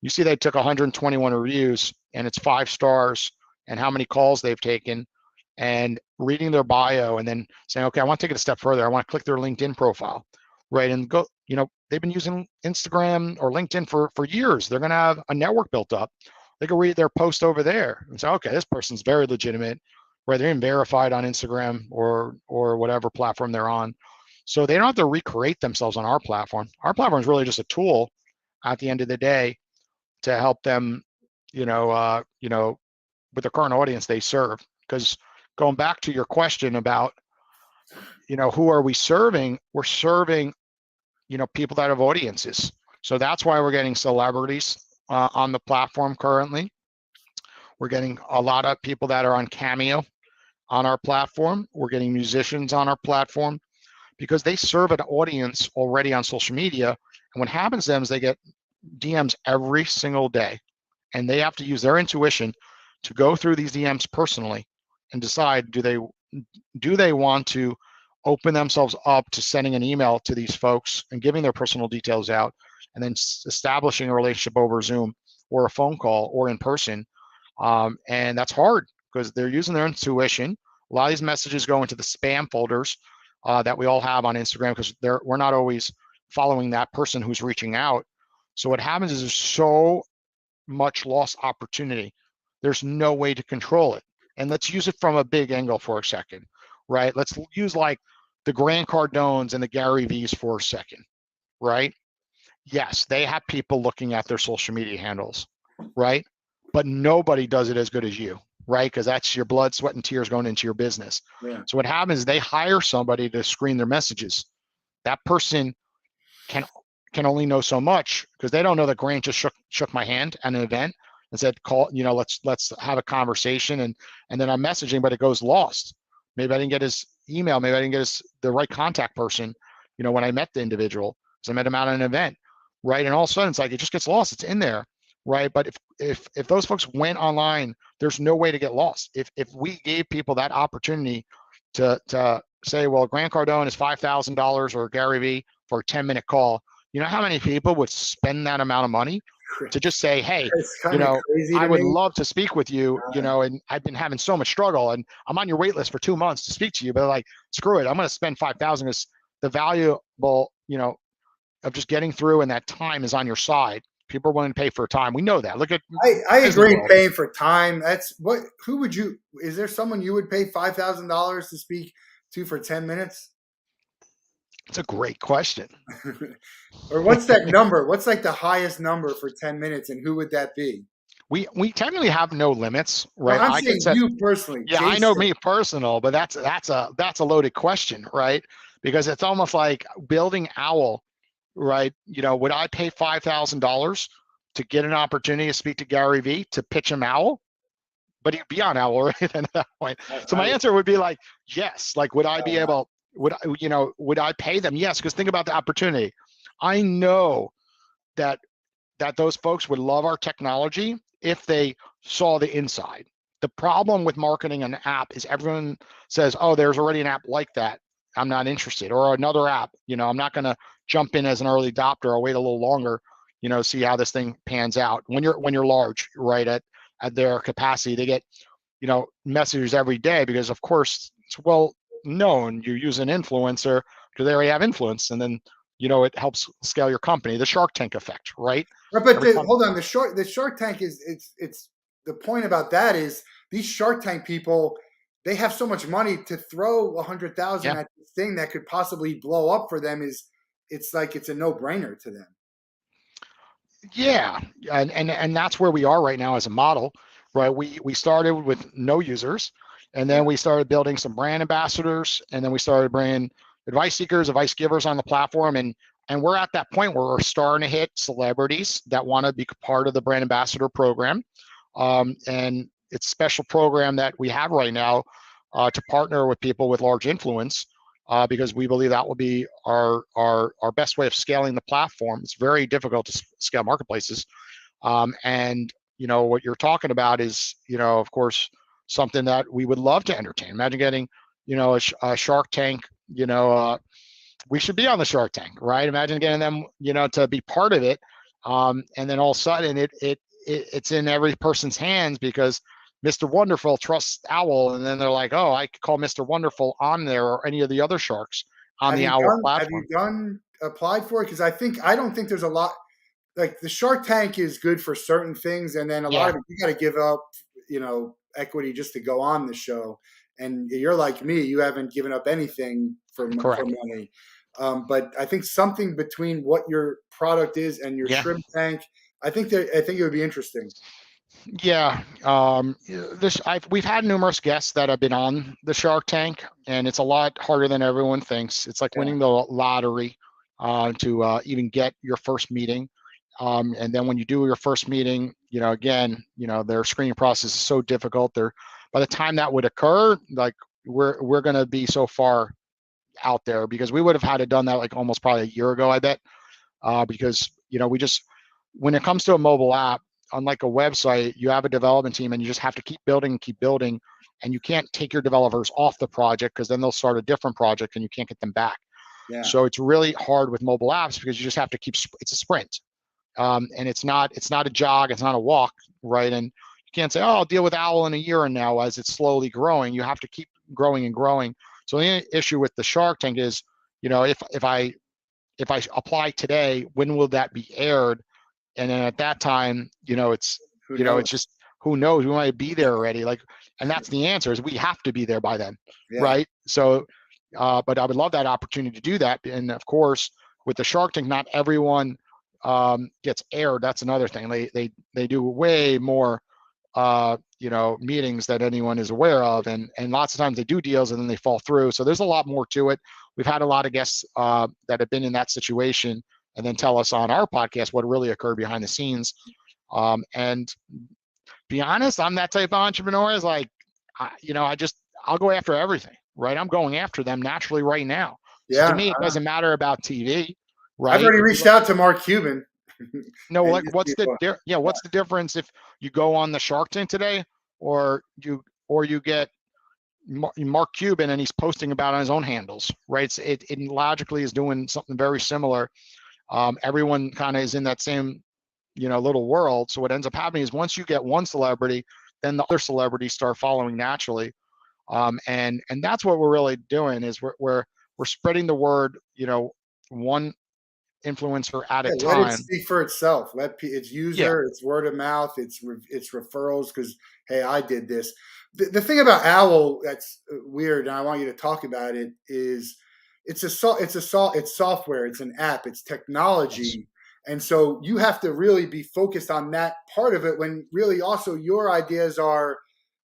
you see they took 121 reviews and it's 5 stars and how many calls they've taken, and reading their bio and then saying, okay, I want to take it a step further. I want to click their LinkedIn profile, right? And go, they've been using Instagram or LinkedIn for years. They're going to have a network built up. They can read their post over there and say, okay, this person's very legitimate, right? They're even verified on Instagram or whatever platform they're on. So they don't have to recreate themselves on our platform. Our platform is really just a tool at the end of the day to help them, with the current audience they serve. Because going back to your question about, who are we serving? We're serving, people that have audiences. So that's why we're getting celebrities on the platform currently. We're getting a lot of people that are on Cameo on our platform. We're getting musicians on our platform because they serve an audience already on social media. And what happens to them is they get DMs every single day, and they have to use their intuition to go through these DMs personally and decide, do they want to open themselves up to sending an email to these folks and giving their personal details out, and then establishing a relationship over Zoom or a phone call or in person. And that's hard because they're using their intuition. A lot of these messages go into the spam folders that we all have on Instagram because we're not always following that person who's reaching out. So what happens is there's so much lost opportunity. There's no way to control it. And let's use it from a big angle for a second, right? Let's use like the Grant Cardones and the Gary V's for a second, right? Yes, they have people looking at their social media handles, right? But nobody does it as good as you, right? Because that's your blood, sweat, and tears going into your business. Yeah. So what happens is they hire somebody to screen their messages. That person can only know so much because they don't know that Grant just shook my hand at an event and said, call, let's have a conversation, and then I'm messaging, but it goes lost. Maybe I didn't get his email, maybe I didn't get the right contact person, when I met the individual, because I met him out at an event, right? And all of a sudden it's like it just gets lost. It's in there, right? But if those folks went online, there's no way to get lost. If we gave people that opportunity to say, well, Grant Cardone is $5,000 or Gary Vee for a 10-minute call, you know how many people would spend that amount of money to just say, hey, I would love to speak with you, and I've been having so much struggle and I'm on your wait list for 2 months to speak to you, but like, screw it, I'm going to spend 5,000 because the valuable, of just getting through and that time is on your side. People are willing to pay for time. We know that. Look at I agree paying for time. That's what, is there someone you would pay $5,000 to speak to for 10 minutes? It's a great question. Or what's that number? What's like the highest number for 10 minutes, and who would that be? We technically have no limits, right? No, I'm saying you personally. Yeah, Jason. I know me personal, but that's a loaded question, right? Because it's almost like building Owwll, right? Would I pay $5,000 to get an opportunity to speak to Gary Vee to pitch him Owwll? but he'd be on Owwll right then at that point. So I my would, answer would be like, yes. Like, would I be uh, able? Would I pay them? Yes, because think about the opportunity. I know that those folks would love our technology if they saw the inside. The problem with marketing an app is everyone says, "Oh, there's already an app like that. I'm not interested," or another app. I'm not going to jump in as an early adopter. I'll wait a little longer. See how this thing pans out. When you're large, right, at their capacity, they get messages every day because, of course, it's well known you use an influencer because they already have influence, and then it helps scale your company. The Shark Tank effect, right? but Every time, hold on, the Shark Tank is it's the point about that is these Shark Tank people, they have so much money to throw 100,000 yeah, at this thing that could possibly blow up for them. It's like it's a no brainer to them. yeah, and that's where we are right now as a model, right? We started with no users, and Yeah, then we started building some brand ambassadors, and then we started bringing advice seekers, advice givers on the platform, and we're at that point where we're starting to hit celebrities that want to be part of the brand ambassador program, and it's a special program that we have right now to partner with people with large influence. Because we believe that will be our best way of scaling the platform. It's very difficult to scale marketplaces, and what you're talking about is of course something that we would love to entertain. Imagine getting a Shark Tank. We should be on the Shark Tank, right? Imagine getting them to be part of it, and then all of a sudden it's in every person's hands because Mr. Wonderful trusts Owwll, and then they're like, oh, I could call Mr. Wonderful on there or any of the other sharks on have the you Owwll done have you platform. done applied for it? Because I don't think there's a lot, like the Shark Tank is good for certain things, and then a lot Yeah, of it you got to give up, equity just to go on the show. And you're like me, you haven't given up anything for correct. money. But I think something between what your product is and your Yeah, shrimp tank, I think it would be interesting. yeah. We've had numerous guests that have been on the Shark Tank, and it's a lot harder than everyone thinks. It's like Yeah, winning the lottery to even get your first meeting. And then when you do your first meeting, again, their screening process is so difficult. By the time that would occur, like we're going to be so far out there because we would have had it done that like almost probably a year ago, I bet. Because we just when it comes to a mobile app, unlike a website, you have a development team and you just have to keep building, and you can't take your developers off the project because then they'll start a different project and you can't get them back. yeah, So it's really hard with mobile apps because you just have to keep. It's a sprint, and it's not a jog, it's not a walk, right? And you can't say, oh, I'll deal with Owwll in a year and now as it's slowly growing. You have to keep growing and growing. So the issue with the Shark Tank is, if I apply today, when will that be aired? And then at that time, who knows? it's just who knows? We might be there already. Like, and that's the answer is we have to be there by then, Yeah, right? So, but I would love that opportunity to do that. And of course, with the Shark Tank, not everyone gets aired. That's another thing. They do way more meetings that anyone is aware of, and lots of times they do deals and then they fall through. So there's a lot more to it. We've had a lot of guests that have been in that situation and then tell us on our podcast what really occurred behind the scenes. And be honest, I'm that type of entrepreneur. Is like, I'll go after everything, right? I'm going after them naturally right now. So to yeah. me, it doesn't matter about TV, I've right? already If you reached out to Mark Cuban. no, And like just what's the people, yeah, what's the difference if you go on the Shark Tank today, or you get Mark Cuban and he's posting about on his own handles, right? It logically is doing something very similar. Everyone kind of is in that same little world. So what ends up happening is once you get one celebrity, then the other celebrities start following naturally. And that's what we're really doing is we're spreading the word, one influencer at a yeah, let it time. speak for itself. Its Yeah. user, its word of mouth, its referrals. Because hey, I did this. The thing about Owwll that's weird, and I want you to talk about it, is it's software, it's an app, it's Yes. technology, and so you have to really be focused on that part of it. When really also your ideas are,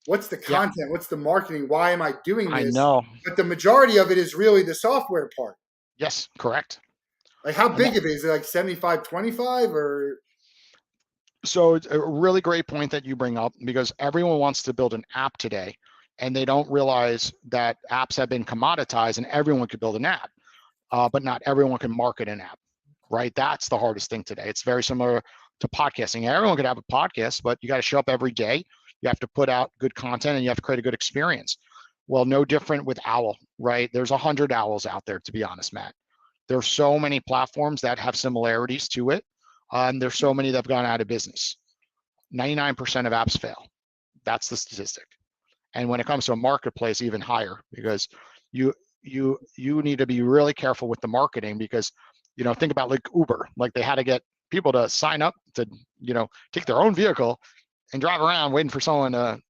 what's the Yeah. content, what's the marketing, why am I doing I this? know. But the majority of it is really the software part. Yes. Correct. Like how And big of it is it? Like 75-25 or So it's a really great point that you bring up, because everyone wants to build an app today, and they don't realize that apps have been commoditized and everyone could build an app, but not everyone can market an app, right? That's the hardest thing today. It's very similar to podcasting. Everyone could have a podcast, but you got to show up every day. You have to put out good content and you have to create a good experience. Well, no different with Owwll, right? There's 100 Owwlls out there, to be honest, Matt. There's so many platforms that have similarities to it. And there's so many that have gone out of business. 99% of apps fail. That's the statistic. And when it comes to a marketplace, even higher, because you need to be really careful with the marketing, because think about like Uber, like they had to get people to sign up to take their own vehicle and drive around waiting for someone to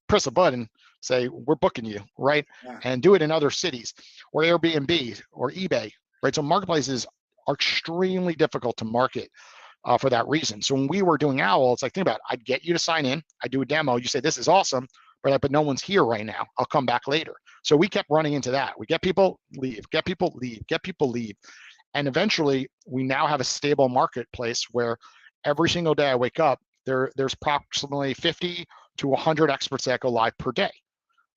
press a button, say we're booking you, right? Yeah. And do it in other cities, or Airbnb or eBay, right? So marketplaces are extremely difficult to market for that reason. So when we were doing Owwll, it's like, think about it. I'd get you to sign in, I do a demo, you say this is awesome, but no one's here right now, I'll come back later. So we kept running into that. We get people, leave, get people, leave, get people, leave. And eventually we now have a stable marketplace where every single day I wake up, there's approximately 50 to 100 experts that go live per day,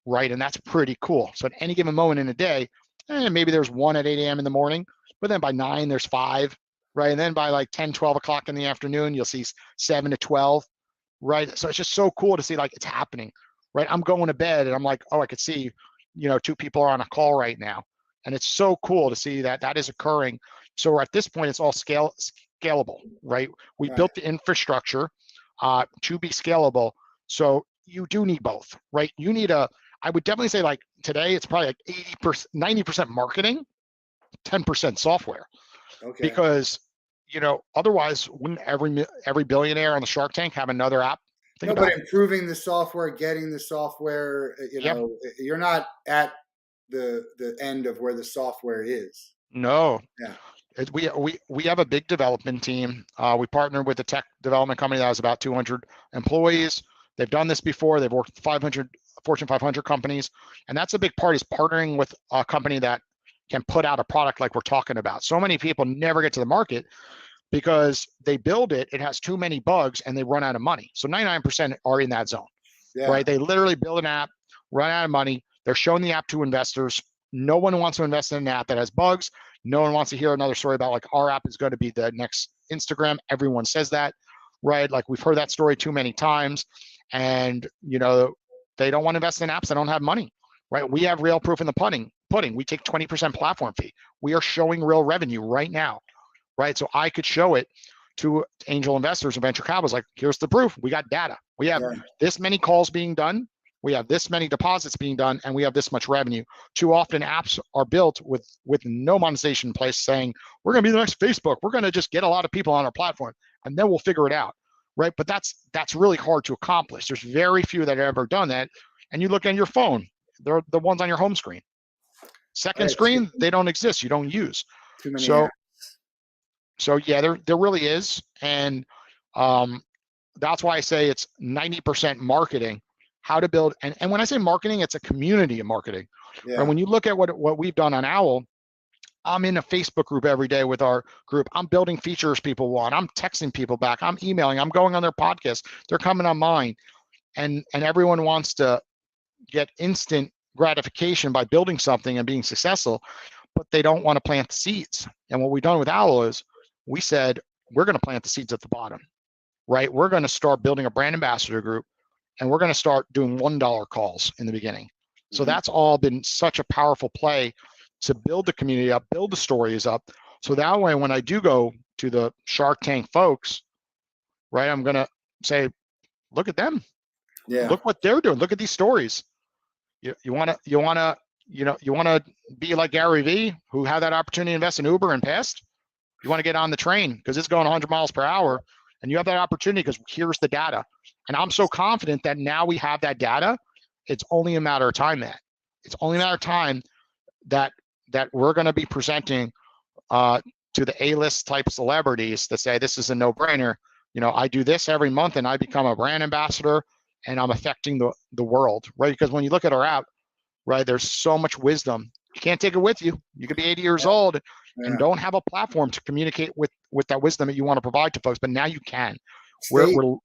right? And that's pretty cool. So at any given moment in a day, maybe there's one at 8 a.m. in the morning, but then by 9, there's 5, right? And then by like 10, 12 o'clock in the afternoon, you'll see 7 to 12, right? So it's just so cool to see like it's happening, right? I'm going to bed and I'm like, oh, I could see, 2 people are on a call right now. And it's so cool to see that that is occurring. So at this point, it's all scalable, right? We built the infrastructure to be scalable. So you do need both, right? You need I would definitely say like today, it's probably like 80%, 90% marketing, 10% software. Okay. Because, otherwise wouldn't every billionaire on the Shark Tank have another app? But improving the software, getting the software, you're not at the end of where the software is. No. Yeah. We have a big development team. We partnered with a tech development company that has about 200 employees. They've done this before. They've worked with Fortune 500 companies. And that's a big part, is partnering with a company that can put out a product like we're talking about. So many people never get to the market because they build it, it has too many bugs, and they run out of money. So 99% are in that zone, right? They literally build an app, run out of money. They're showing the app to investors. No one wants to invest in an app that has bugs. No one wants to hear another story about like our app is going to be the next Instagram. Everyone says that, right? Like we've heard that story too many times, and they don't want to invest in apps that don't have money, right? We have real proof in the pudding. We take 20% platform fee. We are showing real revenue right now, right? So I could show it to angel investors and venture capitalists, like, here's the proof. We got data. We have this many calls being done. We have this many deposits being done, and we have this much revenue. Too often apps are built with no monetization in place, saying, we're going to be the next Facebook. We're going to just get a lot of people on our platform, and then we'll figure it out, right? But that's really hard to accomplish. There's very few that have ever done that. And you look on your phone, they're the ones on your home screen. Second screen, they don't exist. You don't use. Too many apps. So yeah, there really is. And that's why I say it's 90% marketing, how to build. And when I say marketing, it's a community of marketing. Yeah. And when you look at what we've done on Owwll, I'm in a Facebook group every day with our group. I'm building features people want. I'm texting people back. I'm emailing. I'm going on their podcast. They're coming on mine. And everyone wants to get instant gratification by building something and being successful, but they don't want to plant the seeds. And what we've done with Owwll is we said, we're going to plant the seeds at the bottom, right? We're going to start building a brand ambassador group, and we're going to start doing $1 calls in the beginning. So that's all been such a powerful play to build the community up, build the stories up. So that way, when I do go to the Shark Tank folks, right, I'm going to say, look at them. Yeah. Look what they're doing. Look at these stories. You want to be like Gary Vee, who had that opportunity to invest in Uber and passed. You want to get on the train because it's going 100 miles per hour, and you have that opportunity because here's the data. And I'm so confident that now we have that data. It's only a matter of time, Matt. It's only a matter of time that we're going to be presenting to the A-list type celebrities that say this is a no-brainer. I do this every month, and I become a brand ambassador, and I'm affecting the world, right? Because when you look at our app, right, there's so much wisdom. You can't take it with you. You could be 80 years old and don't have a platform to communicate with that wisdom that you want to provide to folks, but now you can. stay we're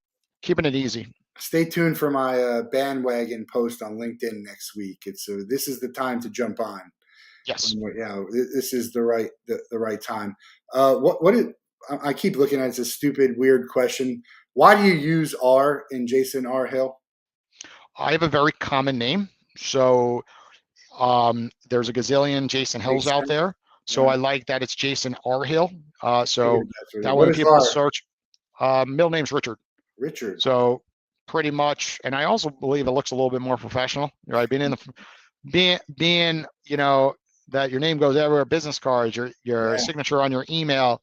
keeping it easy. stay tuned for my bandwagon post on LinkedIn next week. It's this is the time to jump on. Yes. Yeah, this is the right time. I keep looking at it, it's a stupid, weird question. Why do you use R in Jason R. Hill? I have a very common name. So there's a gazillion Jason Hills Makes out sense. there. So Yeah, I like that it's Jason R. Hill. So figured that's what it is. that What when is people R? search, middle name's Richard. Richard. So pretty much, and I also believe it looks a little bit more professional, right? Being that your name goes everywhere, business cards, your Yeah, signature on your email,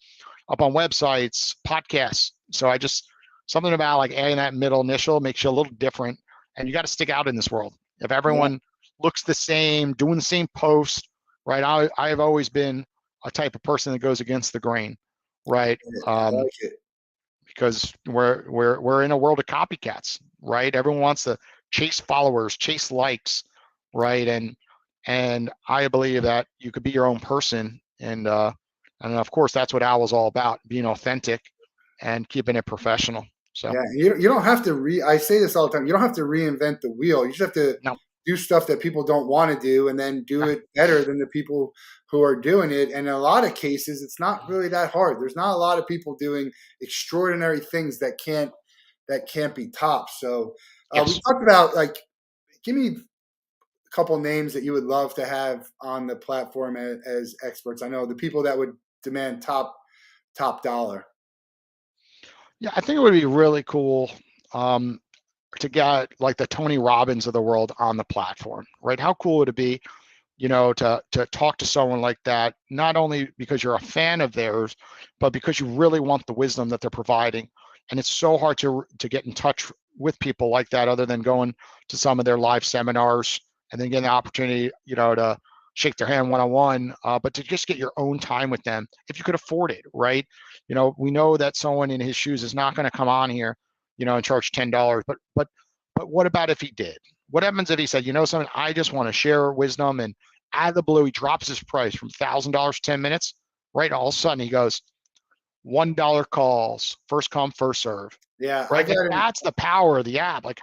up on websites, podcasts. So I just something about like adding that middle initial makes you a little different, and you got to stick out in this world. If yeah, everyone looks the same, doing the same post, right? I have always been a type of person that goes against the grain, right? I like it. Because we're in a world of copycats, right? Everyone wants to chase followers, chase likes, right? And I believe that you could be your own person, and of course that's what Owwll's all about: being authentic and keeping it professional. So Yeah, you don't have to I say this all the time. You don't have to reinvent the wheel. You just have to no, do stuff that people don't want to do, and then do yeah, it better than the people who are doing it. And in a lot of cases, it's not really that hard. There's not a lot of people doing extraordinary things that can't be topped. So we yes. talked about like, give me a couple names that you would love to have on the platform as experts. I know the people that would demand top dollar. Yeah, I think it would be really cool um, to get like the Tony Robbins of the world on the platform, right? How cool would it be, to talk to someone like that, not only because you're a fan of theirs, but because you really want the wisdom that they're providing. And it's so hard to get in touch with people like that, other than going to some of their live seminars and then getting the opportunity, to shake their hand one-on-one, but to just get your own time with them if you could afford it, right? We know that someone in his shoes is not going to come on here, and charge $10, but what about if he did? What happens if he said, something, I just want to share wisdom, and out of the blue, he drops his price from $1,000 to 10 minutes, right? All of a sudden he goes, $1 calls, first come, first serve, Yeah, I right? got Like it. that's the power of the app. Like,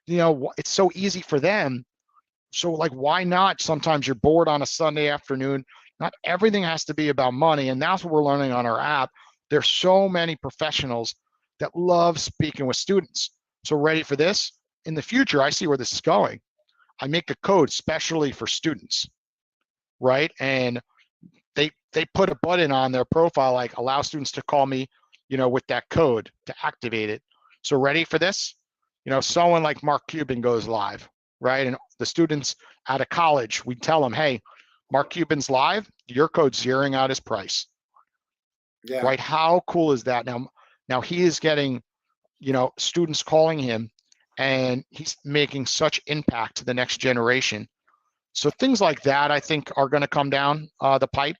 it's so easy for them. So like, why not? Sometimes you're bored on a Sunday afternoon. Not everything has to be about money. And that's what we're learning on our app. There's so many professionals that love speaking with students. So ready for this? In the future, I see where this is going. I make a code specially for students, right? And they put a button on their profile like allow students to call me, with that code to activate it. So ready for this? Someone like Mark Cuban goes live, right? And the students out of college, we tell them, hey, Mark Cuban's live, your code's zeroing out his price, Yeah, right? How cool is that? Now he is getting, students calling him, and he's making such impact to the next generation. So things like that, I think, are going to come down the pipe.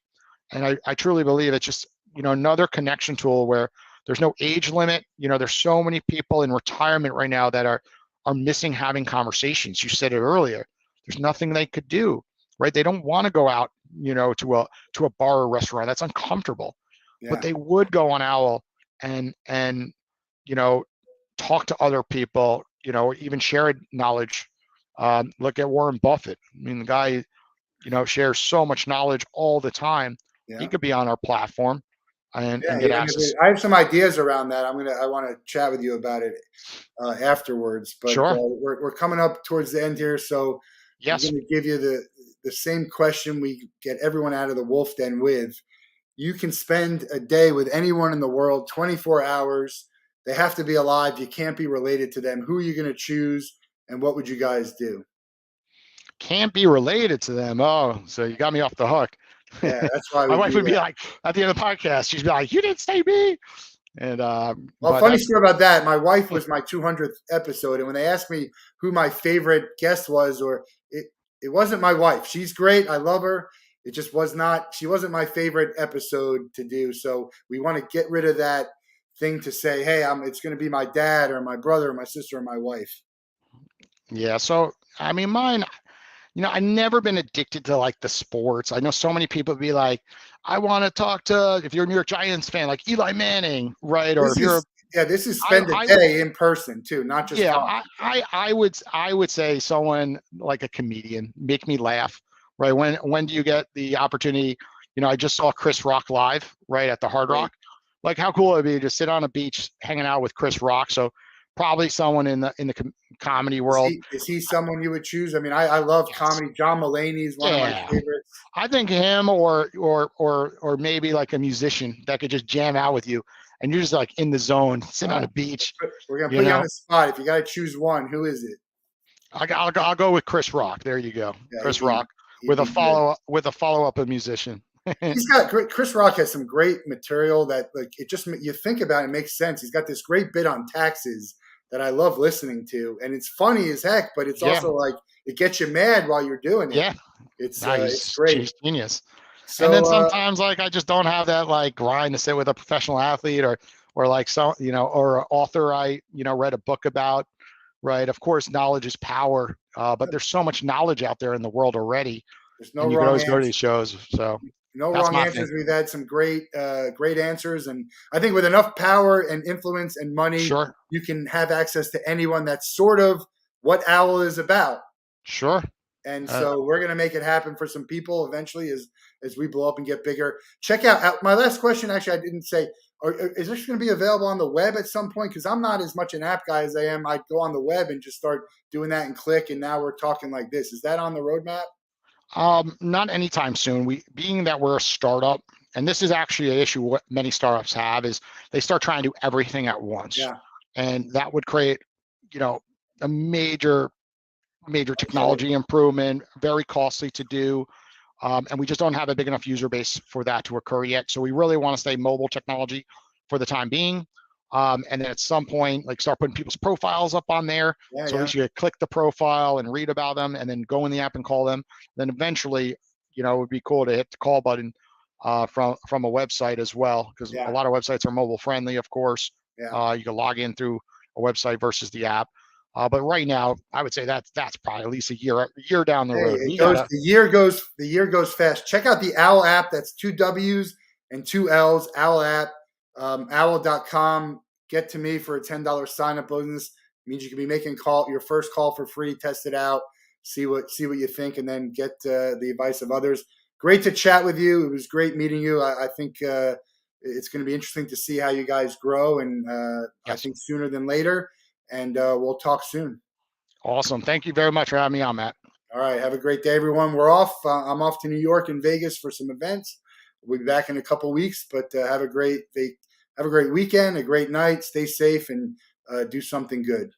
And I truly believe it's just, another connection tool where there's no age limit. There's so many people in retirement right now that are missing having conversations. You said it earlier. There's nothing they could do, right? They don't want to go out, to a bar or restaurant. That's uncomfortable. But yeah, they would go on Owwll and you know talk to other people, even share knowledge. Look at Warren Buffett. I mean, the guy, shares so much knowledge all the time. He yeah. could be on our platform and get Yeah, and access. I have some ideas around that. I want to chat with you about it afterwards. But Sure. we're coming up towards the end here, so I'm Yes. going to give you the same question we get everyone out of the Wolf Den with. You can spend a day with anyone in the world, 24 hours. They have to be alive. You can't be related to them. Who are you going to choose, and what would you guys do? Can't be related to them. Oh, so you got me off the hook. Yeah, that's why My we wife do would be that. like, at the end of the podcast, she'd be like, "You didn't say me." And Well, but funny that's story about that. My wife was my 200th episode, and when they asked me who my favorite guest was, or it wasn't my wife. She's great. I love her. It just was not. She wasn't my favorite episode to do. So we want to get rid of that thing to say, hey, it's going to be my dad or my brother or my sister or my wife. yeah. So I mean, mine. I've never been addicted to like the sports. I know so many people be like, I want to talk to, if you're a New York Giants fan, like Eli Manning, right? Or This if you're a is Yeah, this is I spend a I would day in person too, not just yeah, talking. I would say someone like a comedian, make me laugh, right? When do you get the opportunity? I just saw Chris Rock live, right, at the Hard Great. Rock. Like, how cool would it be to sit on a beach hanging out with Chris Rock? So probably someone in the comedy world. Is he someone you would choose? I mean, I love Yes. comedy. John Mulaney is one of my Yeah. favorites. I think him or maybe like a musician that could just jam out with you and you're just like in the zone, sitting All on right. a beach, We're gonna you put you on know. the spot. If you got to choose one, who is it? I'll go with Chris Rock. There you go. Yeah, Chris Rock he'd be good. with a follow up a musician. He's got great. Chris Rock has some great material that, like, it just you think about it, it makes sense. He's got this great bit on taxes that I love listening to, and it's funny as heck, but it's Yeah, also like it gets you mad while you're doing it. yeah. It's Nice. great. She's genius. And then So sometimes like I just don't have that like grind to sit with a professional athlete or like or an author I read a book about. Right. Of course, knowledge is power, but there's so much knowledge out there in the world already, there's no and you could wrong always go to answer. these shows. So No that's wrong my thing. answers. We've had some great answers, and I think with enough power and influence and money, Sure. you can have access to anyone. That's sort of what Owwll is about. Sure. And Uh, so we're going to make it happen for some people eventually as we blow up and get bigger. Check out my last question. Actually, I didn't say, is this going to be available on the web at some point? Because I'm not as much an app guy as I am. I'd go on the web and just start doing that and click. And now we're talking like this. Is that on the roadmap? Not anytime soon. Being that we're a startup, and this is actually an issue what many startups have is they start trying to do everything at once, Yeah. and that would create, a major Okay. technology improvement, very costly to do. And we just don't have a big enough user base for that to occur yet. So we really want to stay mobile technology for the time being. And then at some point, like start putting people's profiles up on there. Yeah. So at Yeah. least you could click the profile and read about them and then go in the app and call them. Then eventually, it would be cool to hit the call button from a website as well, because a Yeah. lot of websites are mobile friendly, of course. Yeah. You can log in through a website versus the app. But right now, I would say that's probably at least a year down the Hey, road. it We goes. gotta The year goes fast. Check out the Owwll app. That's two W's and two L's. Owwll app. Owwll.com. Get to me for a $10 sign up bonus. It means you can be making your first call for free. Test it out. See what you think, and then get the advice of others. Great to chat with you. It was great meeting you. I think it's going to be interesting to see how you guys grow, and I Yes. think sooner than later. And we'll talk soon. Awesome. Thank you very much for having me on, Matt. All right. Have a great day, everyone. We're off. I'm off to New York and Vegas for some events. We'll be back in a couple weeks, but have a great weekend, a great night. Stay safe and do something good.